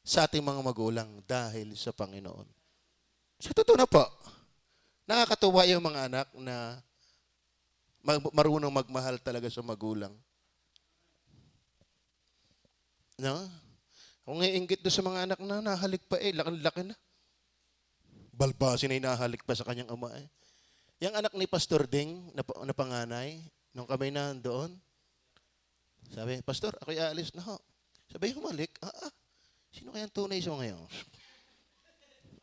S1: sa ating mga magulang dahil sa Panginoon. Sa totoo na po, nakakatuwa yung mga anak na marunong magmahal talaga sa magulang. No? Kung iinggit doon sa mga anak na nahalik pa laki-laki na. balbasin na hinahalik pa sa kanyang ama eh. Yung anak ni Pastor Ding, na panganay, nung kami na doon, sabi, Pastor, ako'y aalis na ho. Sabi, humalik. Sino kayang tunay siya ngayon?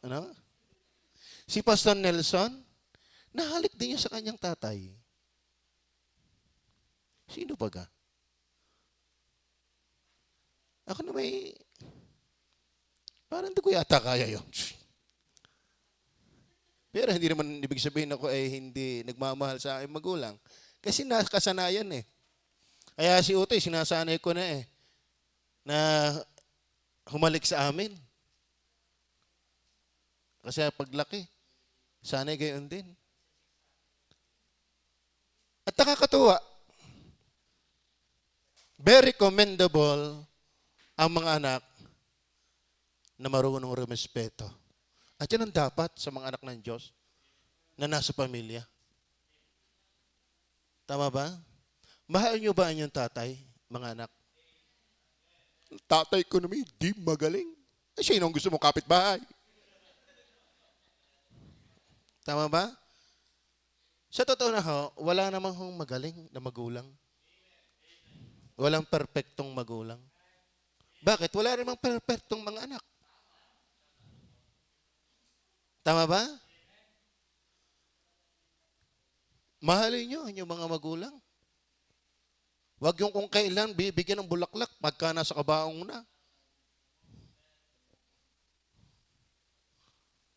S1: Ano? Si Pastor Nelson, nahalik din niya sa kanyang tatay. Sino ba ka? Ako na parang hindi ko yata kaya yun. Pero hindi naman ibig sabihin ako ay hindi nagmamahal sa aking magulang. Kasi nakasanayan eh. Kaya si Utoy, sinasanay ko na eh, na humalik sa amin. Kasi paglaki, sanay gayon din. At nakakatuwa, very commendable ang mga anak na marunong rumespeto. At yan ang dapat sa mga anak ng Diyos na nasa pamilya. Tama ba? Mahal nyo ba ang inyong tatay, mga anak? Tatay ko naman, di magaling. Sino ang gusto mong kapitbahay? Tama ba? Sa totoo na ho, wala namang magaling na magulang. Walang perpektong magulang. Bakit? Wala namang perpektong mga anak. Tama ba? Mahalin nyo ang inyong mga magulang. Huwag yung kung kailan bibigyan ng bulaklak pagka nasa kabaong na.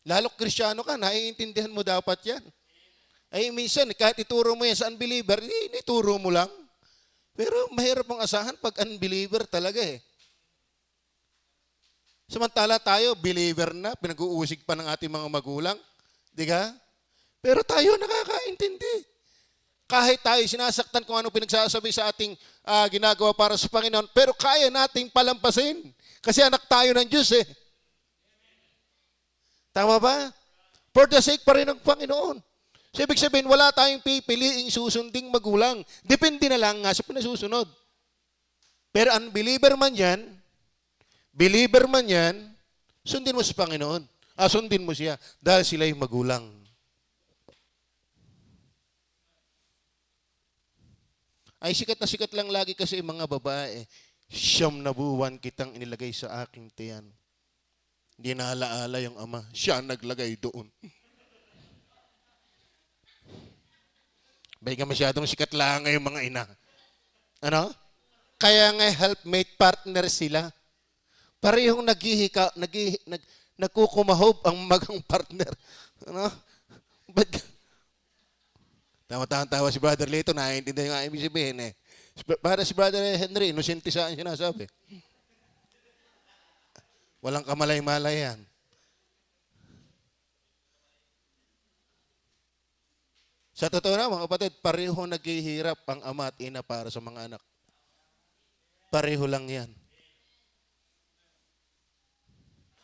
S1: Lalo Kristiyano ka, naiintindihan mo dapat yan. Ay minsan, kahit ituro mo yan sa unbeliever, ituro mo lang. Pero mahirap mong asahan pag unbeliever talaga eh. Samantala tayo, believer na, pinag-uusig pa ng ating mga magulang. Di ka? Pero tayo nakakaintindi. Kahit tayo sinasaktan kung ano pinagsasabi sa ating ginagawa para sa Panginoon, pero kaya nating palampasin. Kasi anak tayo ng Diyos eh. Tama ba? For the sake pa rin ng Panginoon. So, ibig sabihin, wala tayong pipiliing susunding magulang. Depende na lang nga sa pinasusunod. Pero unbeliever man yan, believer man yan, sundin mo sa Panginoon. Sundin mo siya dahil sila'y magulang. Ay sikat na sikat lang lagi kasi mga babae. 9 na buwan kitang inilagay sa aking tiyan. Hindi naalaala yung ama. Siya naglagay doon. Bay ka masyadong sikat lang yung mga ina. Ano? Kaya nga helpmate partner sila. Parehong nagkukumahob ang magang partner. Ano? Tama-tawa si Brother Lito, naiintindihan yung ibig sabihin eh. Para si Brother Henry, inosente sa akin sinasabi. Walang kamalay-malay yan. Sa totoo na mga kapatid, pareho naghihirap ang ama at ina para sa mga anak. Pareho lang yan.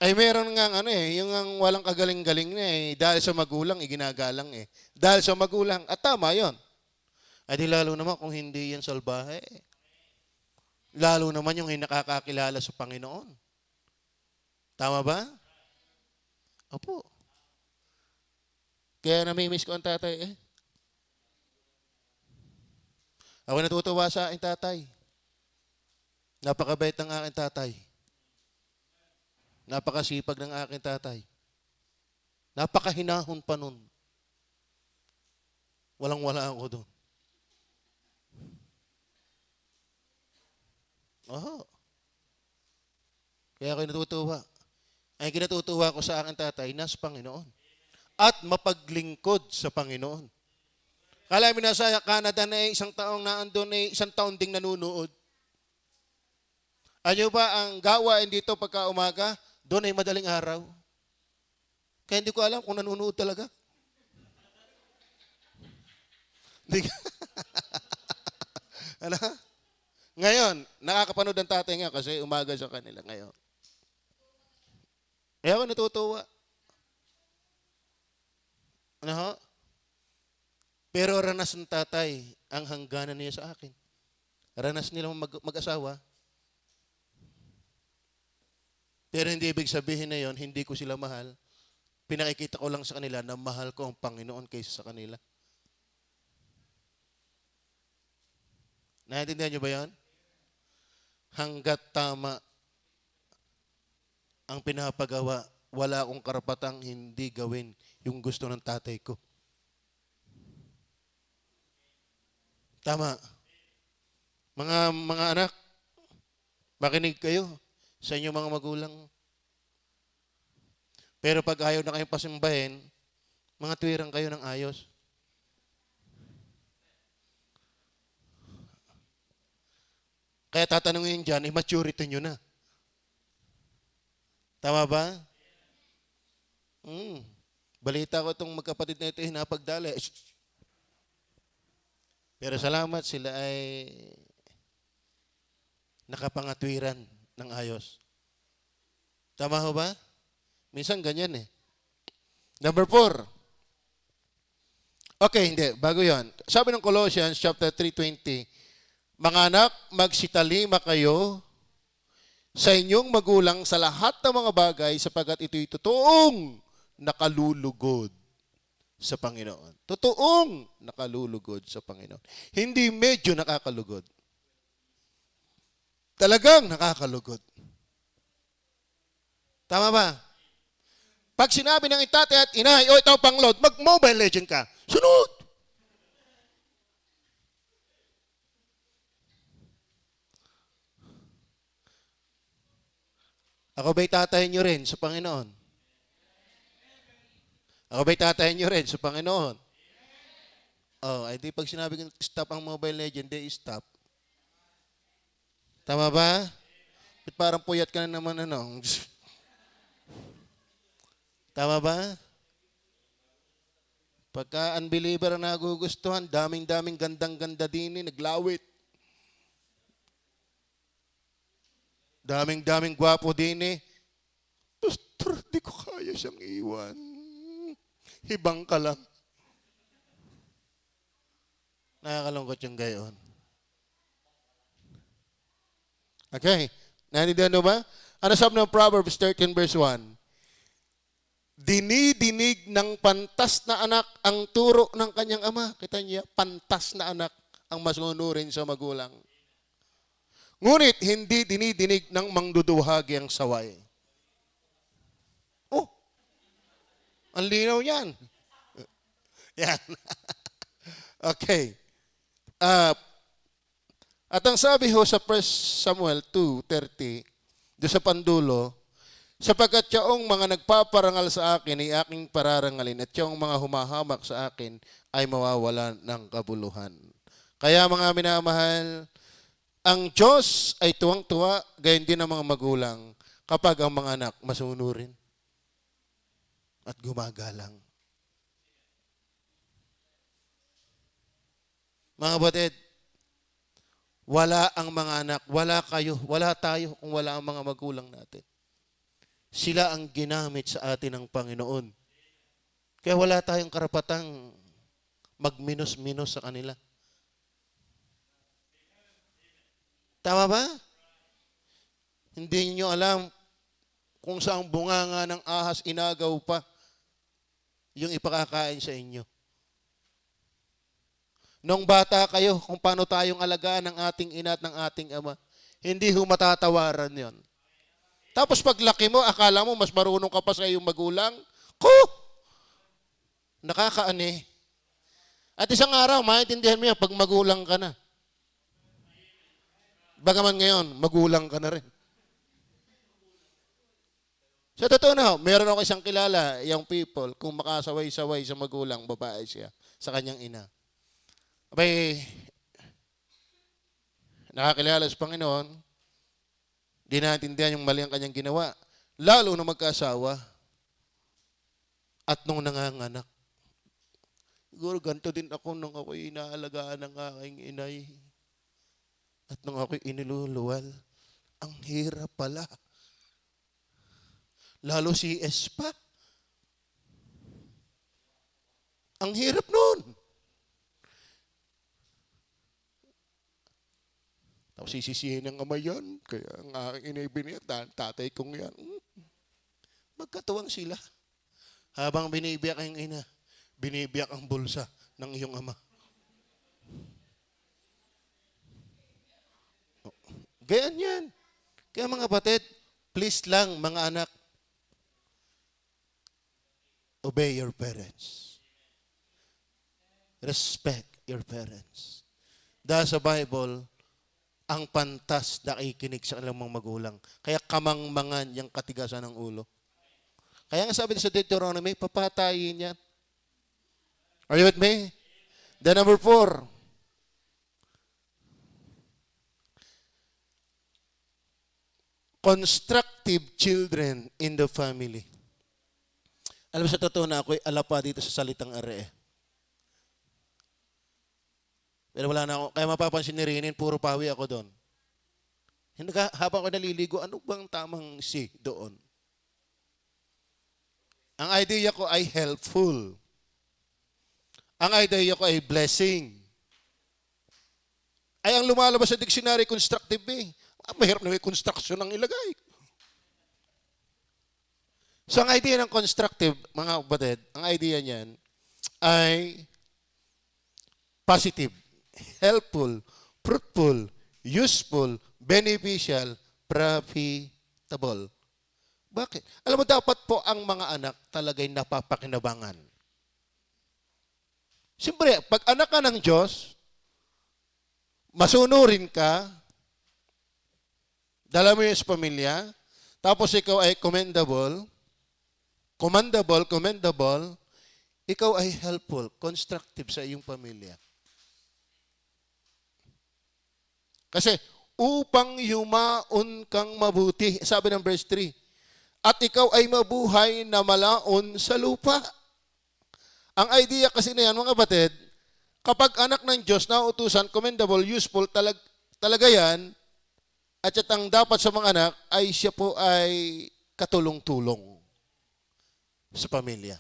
S1: Ay meron nga yung walang kagaling-galing na dahil sa magulang, ginagalang eh. Dahil sa magulang, at tama yon. Ay di lalo naman kung hindi yan salbahe. Lalo naman yung nakakakilala sa Panginoon. Tama ba? Opo. Kaya namimiss ko ang tatay eh. Ako natutuwa sa aking tatay. Napakabait ng aking tatay. Napakasipag ng aking tatay. Napakahinahon pa nun. Walang-wala ako doon. Kaya ako natutuwa. Ay kinatutuwa ko sa aking tatay, nasa Panginoon. At mapaglingkod sa Panginoon. Kala mo nasa Canada na isang taong naandun isang taon ding nanunood. Ano ba ang gawain dito pagka umaga? Doon ay madaling araw. Kaya hindi ko alam kung nanunood talaga. Ano? Ngayon, nakakapanood ng tatay nga kasi umaga sa kanila ngayon. Kaya ako natutuwa. Ano ho? Pero ranas ng tatay ang hangganan niya sa akin. Ranas nilang mag-asawa. Pero hindi ibig sabihin na yon, hindi ko sila mahal. pinakikita ko lang sa kanila na mahal ko ang Panginoon kaysa sa kanila. Naiintindihan niyo ba yan? Hanggat tama ang pinapagawa, wala akong karapatang hindi gawin yung gusto ng tatay ko. Tama. Mga anak, makinig kayo sa inyong mga magulang. Pero pag ayaw na kayong pasimbahin, mga tuwirang kayo ng ayos. Kaya tatanungin dyan, maturity nyo na. Tama ba? Balita ko itong magkapatid na ito, hinapagdala. Pero salamat, sila ay nakapangatwiran ng ayos. Tama ho ba? Minsan ganyan eh. Number 4. Okay, hindi. Bago yan. Sabi ng Colossians chapter 3:20, mga anak, magsitalima kayo sa inyong magulang sa lahat ng mga bagay sapagkat ito'y totoong nakalulugod sa Panginoon. Totoong nakalulugod sa Panginoon. Hindi medyo nakakalugod. Talagang nakakalugod. Tama ba? Pag sinabi ng itatay at inay, o ito pang-load, mag-Mobile Legend ka. Sunod! Ako ba'y tatayin nyo rin sa Panginoon? Ako ba'y tatayin nyo rin sa Panginoon? Oh, ay di pag sinabi ko stop ang Mobile Legend, di stop. Tama ba? Parang puyat ka na naman ano. Tama ba? Pagka unbeliever ang nagugustuhan, daming-daming gandang-ganda din naglawit. Daming-daming gwapo din Pastor, di ko kaya siyang iwan. Hibang ka lang. Nakakalungkot yung gayon. Okay. Nanindihan ba? Ano sabi ng Proverbs 13 verse 1? Dinidinig ng pantas na anak ang turo ng kanyang ama. Kita niya, pantas na anak ang masunurin sa magulang. Ngunit hindi dinidinig ng mangduduhagi ang saway. Oh, ang linaw yan. Yan. Okay. At ang sabi ho sa 1 Samuel 2:30, doon sa pandulo, sapagkat yaong mga nagpaparangal sa akin ay aking pararangalin at yaong mga humahamak sa akin ay mawawalan ng kabuluhan. Kaya mga minamahal, ang Diyos ay tuwang-tuwa, gayon din ang mga magulang kapag ang mga anak masunurin at gumagalang. Mga batid, wala ang mga anak, wala kayo, wala tayo kung wala ang mga magulang natin. Sila ang ginamit sa atin ng Panginoon. Kaya wala tayong karapatang magminos-minos sa kanila. Tama ba? Hindi niyo alam kung saang bunganga ng ahas inagaw pa yung ipakakain sa inyo. Nung bata kayo, kung paano tayong alagaan ng ating ina at ng ating ama, hindi ho matatawaran yon. Tapos paglaki mo, akala mo mas marunong ka pa sa iyong magulang, nakakaani. At isang araw, maintindihan mo yan pag magulang ka na. Bagaman ngayon, magulang ka na rin. Sa totoo na, meron ako isang kilala, young people, kung makasaway-saway sa magulang, babae siya, sa kanyang ina. Abay, nakakilala sa Panginoon, di natindihan yung mali ang kanyang ginawa, lalo na magkaasawa at nung nanganganak. Siguro ganito din ako nung ako'y inaalagaan ng aking inay at nung ako'y iniluluwal. Ang hirap pala. Lalo si Espa. Ang hirap nun. Tapos sisisihin ng ama yan. Kaya ang aking inibin niya, tatay kong yan. Magkatuwang sila. Habang binibiyak ang ina, binibiyak ang bulsa ng iyong ama. Ganyan yan. Kaya mga kapatid, please lang mga anak, obey your parents. Respect your parents. Dahil sa Bible, ang pantas nakikinig sa kanilang mga magulang. Kaya kamangmangan yung katigasan ng ulo. Kaya nga sabi sa Deuteronomy, papatayin yan. Are you with me? Then number 4. Constructive children in the family. Alam mo sa totoo na ako'y alapa dito sa salitang are. Pero wala na ako. Kaya mapapansin ni Rinin, puro pawi ako doon. Habang ako naliligo, ano bang tamang si doon? Ang idea ko ay helpful. Ang idea ko ay blessing. Ay ang lumalabas sa dictionary, constructive eh. Mahirap na may construction ang ilagay. So ang idea ng constructive, mga kapatid, ang idea niyan ay positive, helpful, fruitful, useful, beneficial, profitable. Bakit? Alam mo, dapat po ang mga anak talagay napapakinabangan. Siyempre, pag anak ka ng Diyos, masunurin ka, dala mo yung sa pamilya, tapos ikaw ay commendable, ikaw ay helpful, constructive sa iyong pamilya. Kasi, upang yumaon kang mabuti, sabi ng verse 3, at ikaw ay mabuhay na malaon sa lupa. Ang idea kasi na yan, mga kapatid, kapag anak ng Diyos na utusan, commendable, useful, talaga yan, at ang dapat sa mga anak ay siya po ay katulong-tulong sa pamilya.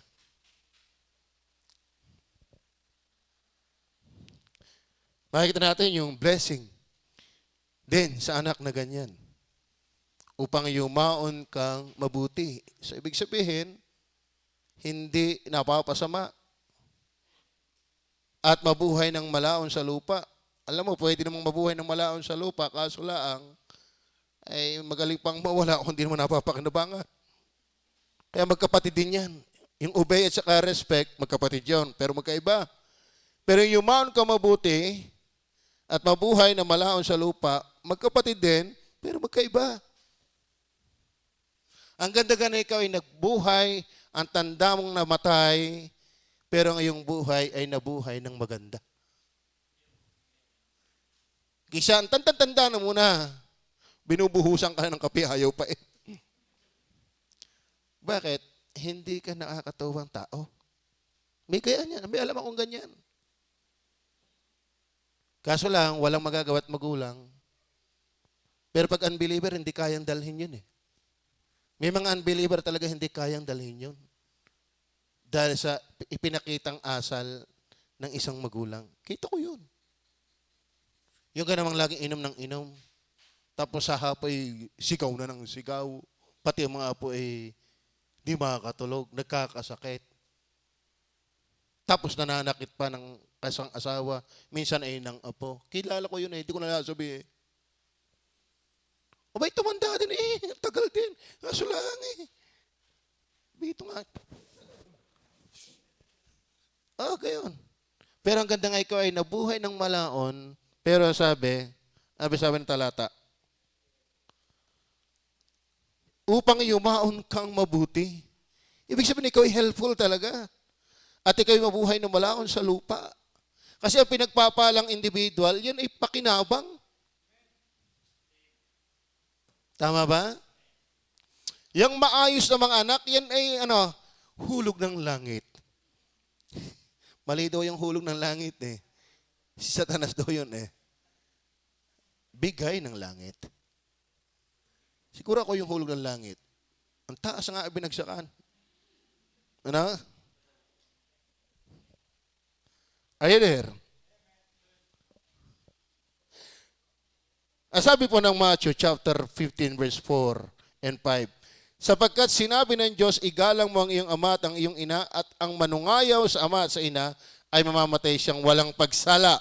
S1: Makikita natin yung blessing din sa anak na ganyan. Upang yumaon kang mabuti. So, ibig sabihin, hindi napapasama. At mabuhay ng malaon sa lupa. Alam mo, pwede namang mabuhay ng malaon sa lupa, kaso lang, ay magaling pang mawala kung hindi mo napapakinabangan. Kaya magkapatid din yan. Yung obey at saka respect, magkapatid yun, pero magkaiba. Pero yung yumaon ka mabuti at mabuhay na malaon sa lupa, magkapatid din, pero magkaiba. Ang ganda na ikaw ay nagbuhay, ang tanda mong namatay, pero ang iyong buhay ay nabuhay ng maganda. Kisa, ang tanda na muna, binubuhusan ka ng kape, ayaw pa eh. Bakit? Hindi ka nakakatuwang tao. May kaya niyan, may alam akong ganyan. Kaso lang, walang magagawa't magulang. Pero pag unbeliever, hindi kayang dalhin yun eh. May mga unbeliever talaga hindi kayang dalhin yun. Dahil sa ipinakitang asal ng isang magulang. Kita ko yun. Yung ka namang laging inom ng inom. Tapos sa hapoy, sigaw na ng sigaw. Pati ang mga apo ay di makakatulog, nagkakasakit. Tapos nananakit pa ng kasang asawa. Minsan ay ng apo. Kilala ko yun eh, hindi ko na nasabi eh. O may tumanda din eh, tagal din. Kaso lang eh. Bito nga. Gayon. Pero ang ganda nga ikaw ay nabuhay ng malaon, pero sabi ng talata, upang yumaon kang mabuti. Ibig sabihin, ikaw ay helpful talaga. At ikaw ay mabuhay na malaon sa lupa. Kasi ang pinagpapalang individual, yan ay pakinabang. Tama ba? Yung maayos na mga anak, yan ay hulog ng langit. Mali daw yung hulog ng langit eh. Si Satanas daw yun eh. Bigay ng langit. Siguro ako yung hulog ng langit. Ang taas nga binagsakan. Ano? Are you there? Sabi po ng Matthew chapter 15 verse 4 and 5, Sapagkat sinabi ng Diyos, igalang mo ang iyong ama at ang iyong ina, at ang manungayaw sa ama at sa ina ay mamamatay siyang walang pagsala.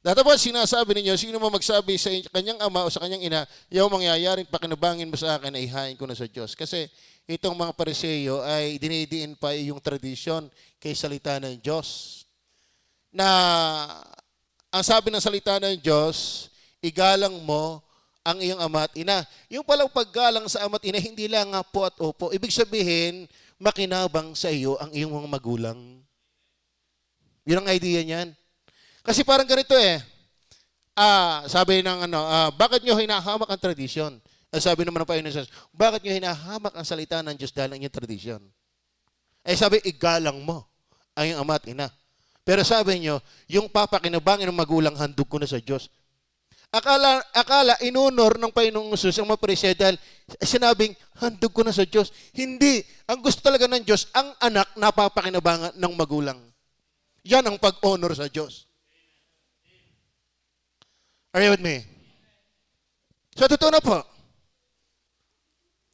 S1: Datapos sinasabi ninyo, sino mo magsabi sa kanyang ama o sa kanyang ina, yung mangyayaring pakinabangin mo sa akin ay ihain ko na sa Diyos. Kasi itong mga Pariseo ay dinidiin pa yung tradisyon kay salita ng Diyos. Na ang sabi ng salita ng Diyos, igalang mo ang iyong ama at ina. Yung palang paggalang sa ama at ina, hindi lang nga po at opo. Ibig sabihin, makinabang sa iyo ang iyong mga magulang. Yun ang idea niyan. Kasi parang ganito sabi ng bakit nyo hinahamak ang tradisyon? Sabi naman ng Panginoon Jesus, bakit nyo hinahamak ang salita ng Diyos dahil ang inyong tradisyon? Sabi, igalang mo ang iyong ama at ina. Pero sabi nyo, yung papakinabangin ng magulang, handog ko na sa Diyos. Akala inunor ng Panginoong Jesus ang mga Pariseo dahil sinabing, handog ko na sa Diyos. Hindi. Ang gusto talaga ng Diyos, ang anak napapakinabangan ng magulang. Yan ang pag-honor sa Diyos. Are you with me? So, totoo na po.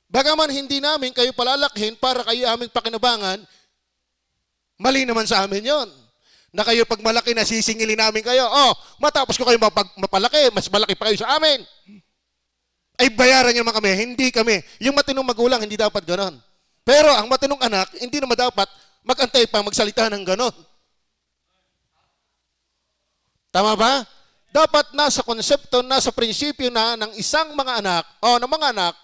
S1: Bagaman hindi namin kayo palalakhin para kayo aming pakinabangan, mali naman sa amin yon. Na kayo pag malaki na sisingilin namin kayo, matapos ko kayo mapalaki, mas malaki pa kayo sa amin. Ay bayaran niyo naman kami, hindi kami. Yung matinong magulang, hindi dapat ganon. Pero ang matinong anak, hindi naman dapat magantay pa magsalita ng ganon. Tama ba? Dapat nasa konsepto, nasa prinsipyo na ng isang mga anak, ng mga anak,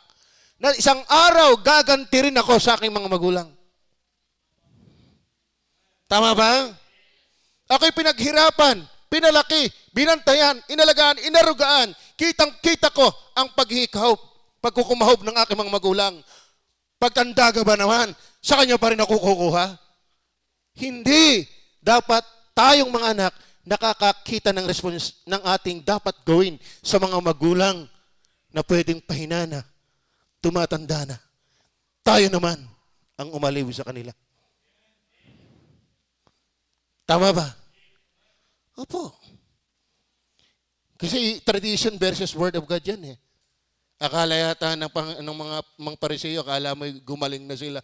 S1: na isang araw gaganti rin ako sa aking mga magulang. Tama ba? Ako'y pinaghirapan, pinalaki, binantayan, inalagaan, inarugaan. Kitang-kita ko ang paghihikahop, pagkukumahog ng aking mga magulang. Pagtanda ka ba naman, sa kanya pa rin ako kukuha? Hindi. Dapat tayong mga anak, nakakakita ng response ng ating dapat gawin sa mga magulang na pwedeng pahinana, tumatanda na. Tayo naman ang umaliw sa kanila. Tama ba? Opo. Kasi tradition versus word of God yan eh. Akala yata ng mga Pariseo, akala mo gumaling na sila.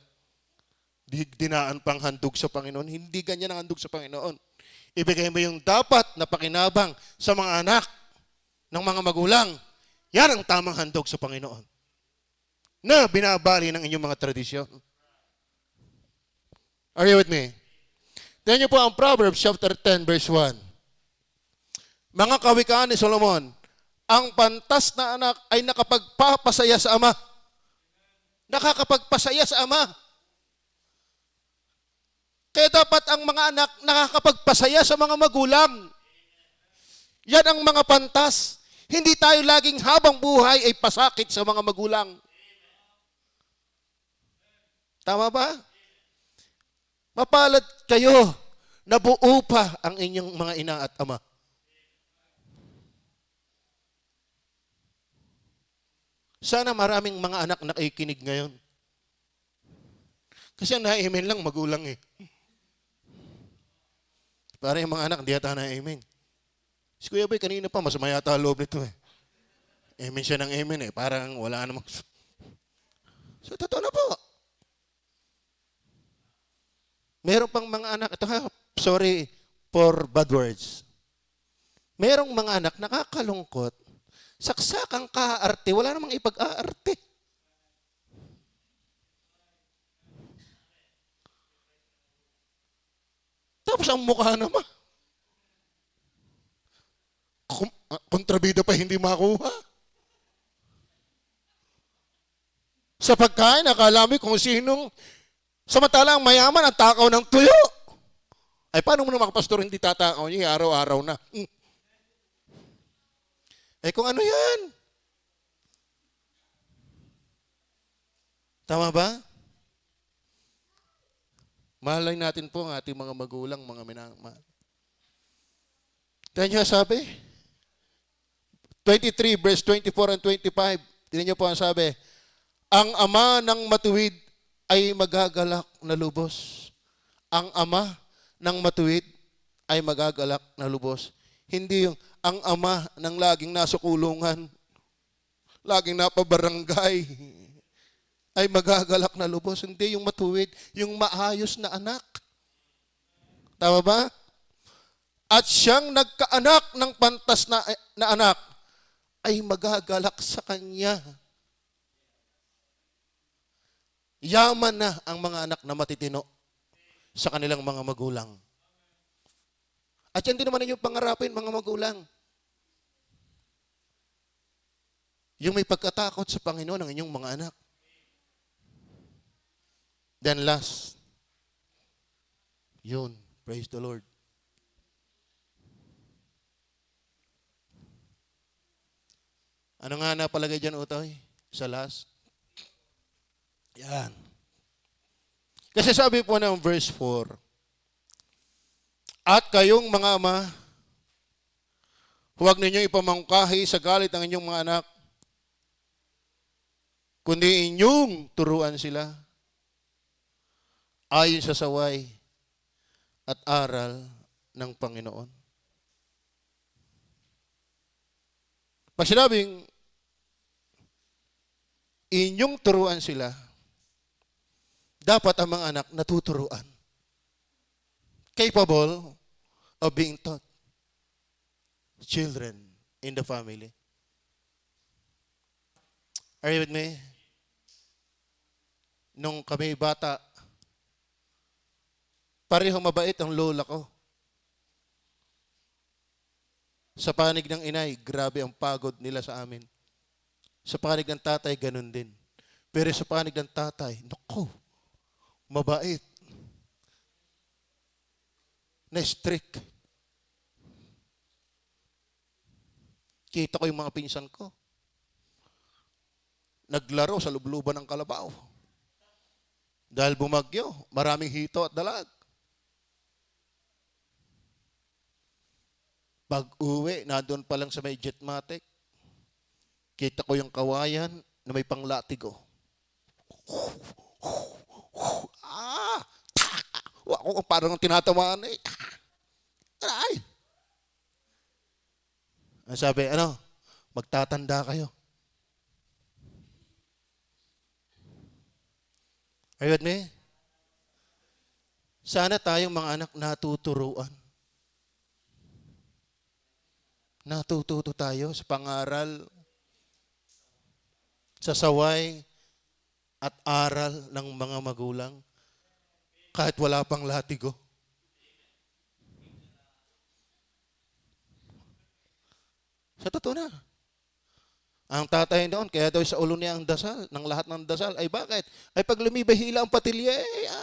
S1: Dinaan pang handog sa Panginoon. Hindi ganyan ang handog sa Panginoon. Ibigay mo yung dapat na pakinabang sa mga anak ng mga magulang. Yan ang tamang handog sa Panginoon. Na binabali ng inyong mga tradisyon. Are you with me? Tingnan niyo po ang Proverbs chapter 10 verse 1. Mga kawikaan ni Solomon, ang pantas na anak ay nakapagpapasaya sa ama. Nakakapagpasaya sa ama. Kaya dapat ang mga anak nakakapagpasaya sa mga magulang. Yan ang mga pantas. Hindi tayo laging habang buhay ay pasakit sa mga magulang. Tama ba? Mapalad kayo na buo pa ang inyong mga ina at ama. Sana maraming mga anak nakikinig ngayon. Kasi ang na-amen lang magulang eh. Para yung mga anak, hindi yata na-amen. Si Kuya Boy, kanina pa, masama yata loob nito eh. Amen siya ng amen eh. Parang wala namang... So, totoo na po. Meron pang mga anak, ito sorry for bad words. Merong mga anak, nakakalungkot, saksakang kaarte, wala namang ipag-aarte. Tapos ang mukha naman. Kontrabida pa hindi makuha. Sa pagkain, akala mo kung sinong samantalang mayaman ang takaw ng tuyo. Ay, paano mo na mga pastor hindi tatakaw niya araw-araw na? Kung ano yan? Tama ba? Mahalay natin po ang ating mga magulang, mga minamahal. Tignan niyo sabi? 23 verse 24 and 25. Tignan niyo po ang sabi. Ang ama ng matuwid ay magagalak na lubos. Ang ama ng matuwid ay magagalak na lubos. Hindi yung ang ama ng laging nasa kulungan, laging napabarangay, ay magagalak na lubos. Hindi yung matuwid, yung maayos na anak. Tama ba? At siyang nagkaanak ng pantas na anak ay magagalak sa kanya. Yaman na ang mga anak na matitino sa kanilang mga magulang. At yan din naman inyong pangarapin, mga magulang. Yung may pagkatakot sa Panginoon ng inyong mga anak. Then last, yun, praise the Lord. Ano nga napalagay dyan, Utoy? Sa last? Yan. Kasi sabi po ng verse 4, at kayong mga ama, huwag ninyong ipamangkahi sa galit ng inyong mga anak, kundi inyong turuan sila ayon sa saway at aral ng Panginoon. Pag sinabing inyong turuan sila, dapat ang mga anak natuturuan. Capable of being taught. Children in the family. Are you with me? Nung kami bata, pareho mabait ang lola ko. Sa panig ng inay, grabe ang pagod nila sa amin. Sa panig ng tatay, ganun din. Pero sa panig ng tatay, naku, mabait. Na-strict. Kita ko yung mga pinsan ko. Naglaro sa lubluban ng kalabaw. Dahil bumagyo, maraming hito at dalag. Pag-uwi, nandun pa lang sa may jetmatic, kita ko yung kawayan na may panglatigo. Ako parang tinatamaan eh. Ay! Ang sabi, magtatanda kayo. Are you with me? Sana tayong mga anak natuturuan. Natututo tayo sa pangaral, sa saway, at aral ng mga magulang. Kahit wala pang latigo. Sa totoo na. Ang tatay doon, kaya daw sa ulo niya ang dasal, ng lahat ng dasal, ay bakit? Ay pag lumibay hila ang patilya,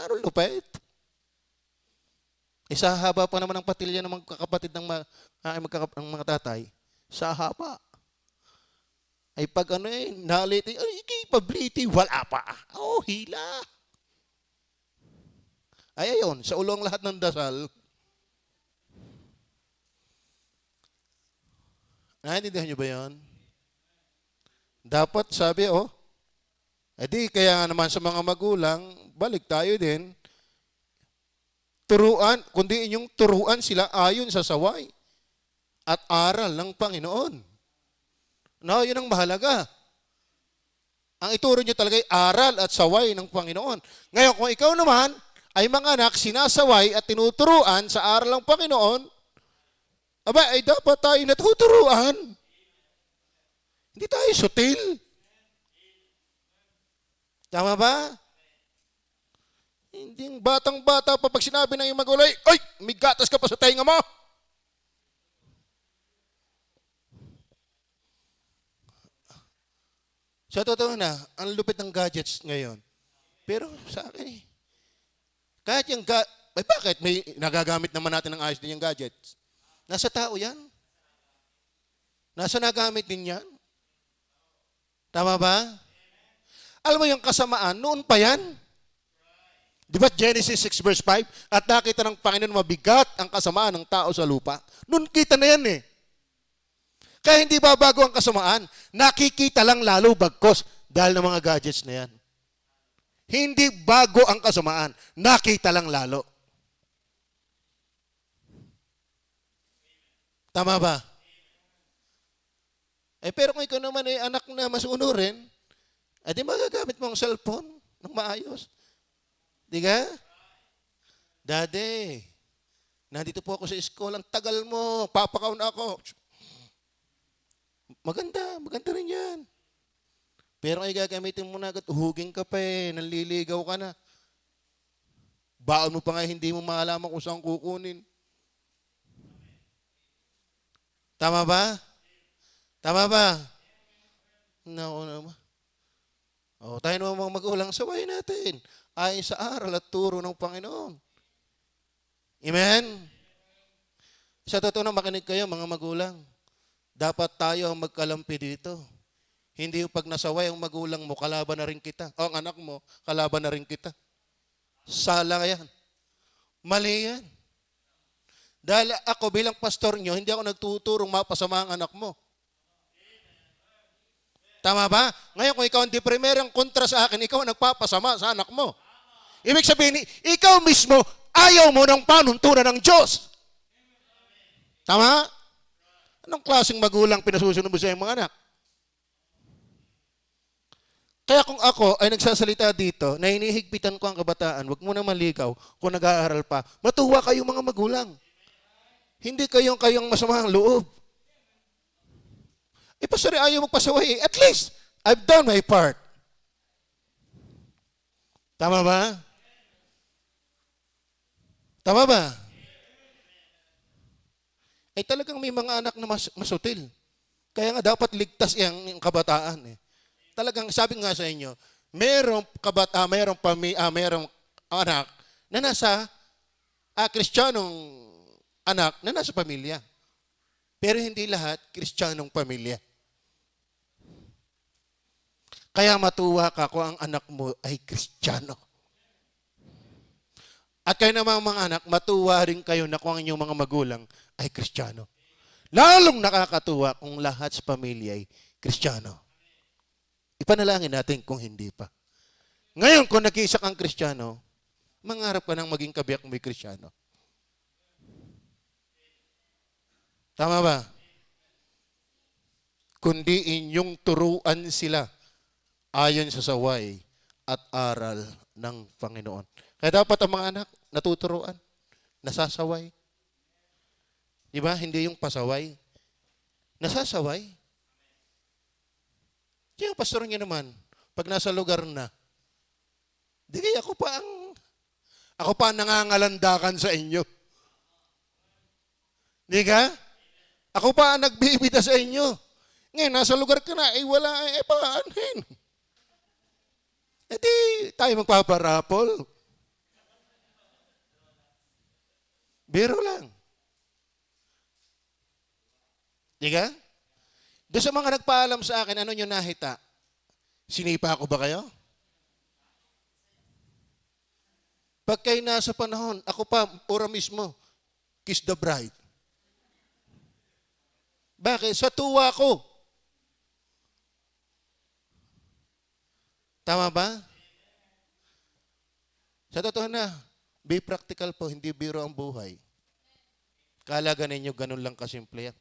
S1: aral lupait. Sa haba pa naman ang patilya ng mga kakapatid ng mga tatay. Sa haba. Ay pag naliti, capability, wala pa. Hila. Ay ayun, sa ulo ang lahat ng dasal. Naintindihan niyo ba yan? Dapat sabi, kaya naman sa mga magulang, balik tayo din, turuan, kundi inyong turuan sila ayon sa saway at aral ng Panginoon. No, yun ang mahalaga. Ang ituro nyo talaga ay aral at saway ng Panginoon. Ngayon, kung ikaw naman ay mga anak, sinasaway at tinuturuan sa aral ng Panginoon, ay dapat tayo natuturuan. Hindi tayo sutil. Tama ba? Hindi batang-bata pa pag sinabi ng iyong magulay, ay, may gatas ka pa sa tainga mo. Sa totoo na, ang lupit ng gadgets ngayon. Pero sa akin kahit yung bakit? May nagagamit naman natin ng ayos din yung gadgets. Nasa tao yan. Nasa nagamit din yan. Tama ba? Alam mo yung kasamaan, noon pa yan. Di ba Genesis 6 verse 5? At nakita ng Panginoon mabigat ang kasamaan ng tao sa lupa. Noon kita na yan eh. Kaya hindi babago ang kasamaan. Nakikita lang lalo bagkos dahil ng mga gadgets na yan. Hindi bago ang kasamaan. Nakita lang lalo. Tama ba? Pero kung ikaw naman ay anak na masunurin, di magagamit mo ang cellphone ng maayos. Di ka? Daddy, nandito po ako sa school. Ang tagal mo. Papakaw na ako. Maganda rin yan. Pero ay gagamitin mo na agad, uhugin ka pa nanliligaw ka na. Baon mo pa nga, hindi mo maalaman kung saan kukunin. Tama ba? Tama ba? Naku naman. Tayo naman mga magulang, sawayin natin. Ayon sa aral at turo ng Panginoon. Amen? Sa totoo na makinig kayo, mga magulang. Dapat tayo ang magkalampi dito. Hindi yung pag nasaway ang magulang mo, kalaban na rin kita. O ang anak mo, kalaban na rin kita. Sala yan. Mali yan. Dahil ako bilang pastor nyo, hindi ako nagtuturong mapasama ang anak mo. Tama ba? Ngayon kung ikaw ang deprimerang kontra sa akin, ikaw ang nagpapasama sa anak mo. Ibig sabihin, ikaw mismo, ayaw mo ng panuntunan ng Diyos. Tama? Anong klaseng magulang pinasusunod mo sa iyong mga anak? Kaya kung ako ay nagsasalita dito, na hinihigpitan ko ang kabataan, wag mo na maligaw kung nag-aaral pa. Matuwa kayo mga magulang. Hindi kayong masamang loob. Pastor, ayaw magpasaway. At least, I've done my part. Tama ba? Tama ba? Talagang may mga anak na masutil. Kaya nga dapat ligtas yung kabataan. Talagang sabi nga sa inyo, merong anak na nasa Kristiyanong anak na nasa pamilya. Pero hindi lahat Kristiyanong pamilya. Kaya matuwa ka kung ang anak mo ay Kristiyano. At kayo naman mga anak, matuwa rin kayo na kung ang inyong mga magulang ay Kristiyano. Lalong nakakatuwa kung lahat sa pamilya ay Kristiyano. Ipanalangin natin kung hindi pa. Ngayon, kung nag-iisa kang Kristiyano, mangarap ka ng maging kabiyak mo'y Kristiyano. Tama ba? Kundi inyong turuan sila ayon sa saway at aral ng Panginoon. Kaya dapat ang mga anak natuturuan, nasasaway. Di ba? Hindi yung pasaway. Nasasaway. Yung pastor niya naman, pag nasa lugar na, di kaya ako pa ang nangangalandakan sa inyo. Di ka? Ako pa ang nagbibida sa inyo. Ngayon, nasa lugar ka na, wala, paanin. Di tayo magpaparapol. Biro lang. Di ka? Doon sa mga nagpaalam sa akin, ano nyo nahita? Sinipa ko ba kayo? Pag kayo nasa panahon, ako pa, ora mismo, kiss the bride. Bakit? Sa tuwa ko. Tama ba? Sa totoo na, be practical po, hindi biro ang buhay. Kalaga ninyo, ganun lang kasimple yan.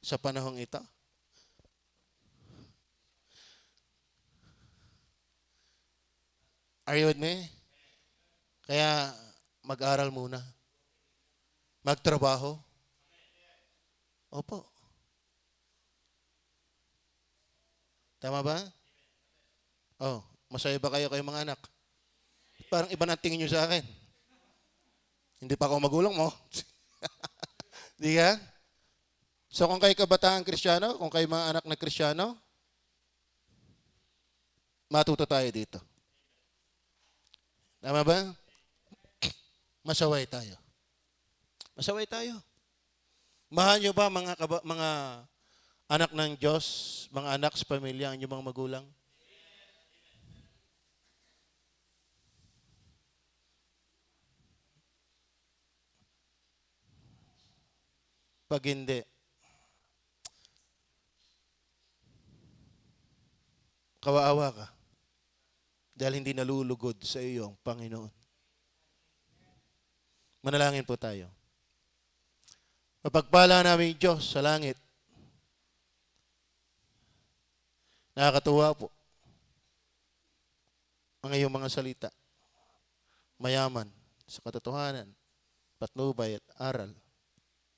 S1: Sa panahong ito. Are you with me? Kaya mag-aral muna. Magtrabaho. Opo. Tama ba? Masaya ba kayo mga anak? Parang iba na tingin nyo sa akin. Hindi pa ako magulang mo. Di ka? So kung kayo kabataan Kristiyano, kung kayo mga anak na Kristiyano, matuto tayo dito. Tama ba? Masaway tayo. Masaway tayo. Mahal nyo ba mga anak ng Diyos, mga anak sa pamilya, ang inyong mga magulang? Pag hindi, kawaawa ka dahil hindi nalulugod sa iyo ang Panginoon. Manalangin po tayo. Mapagpala namin Diyos sa langit. Nakakatuwa po ang iyong mga salita. Mayaman sa katotohanan, patnubay at aral.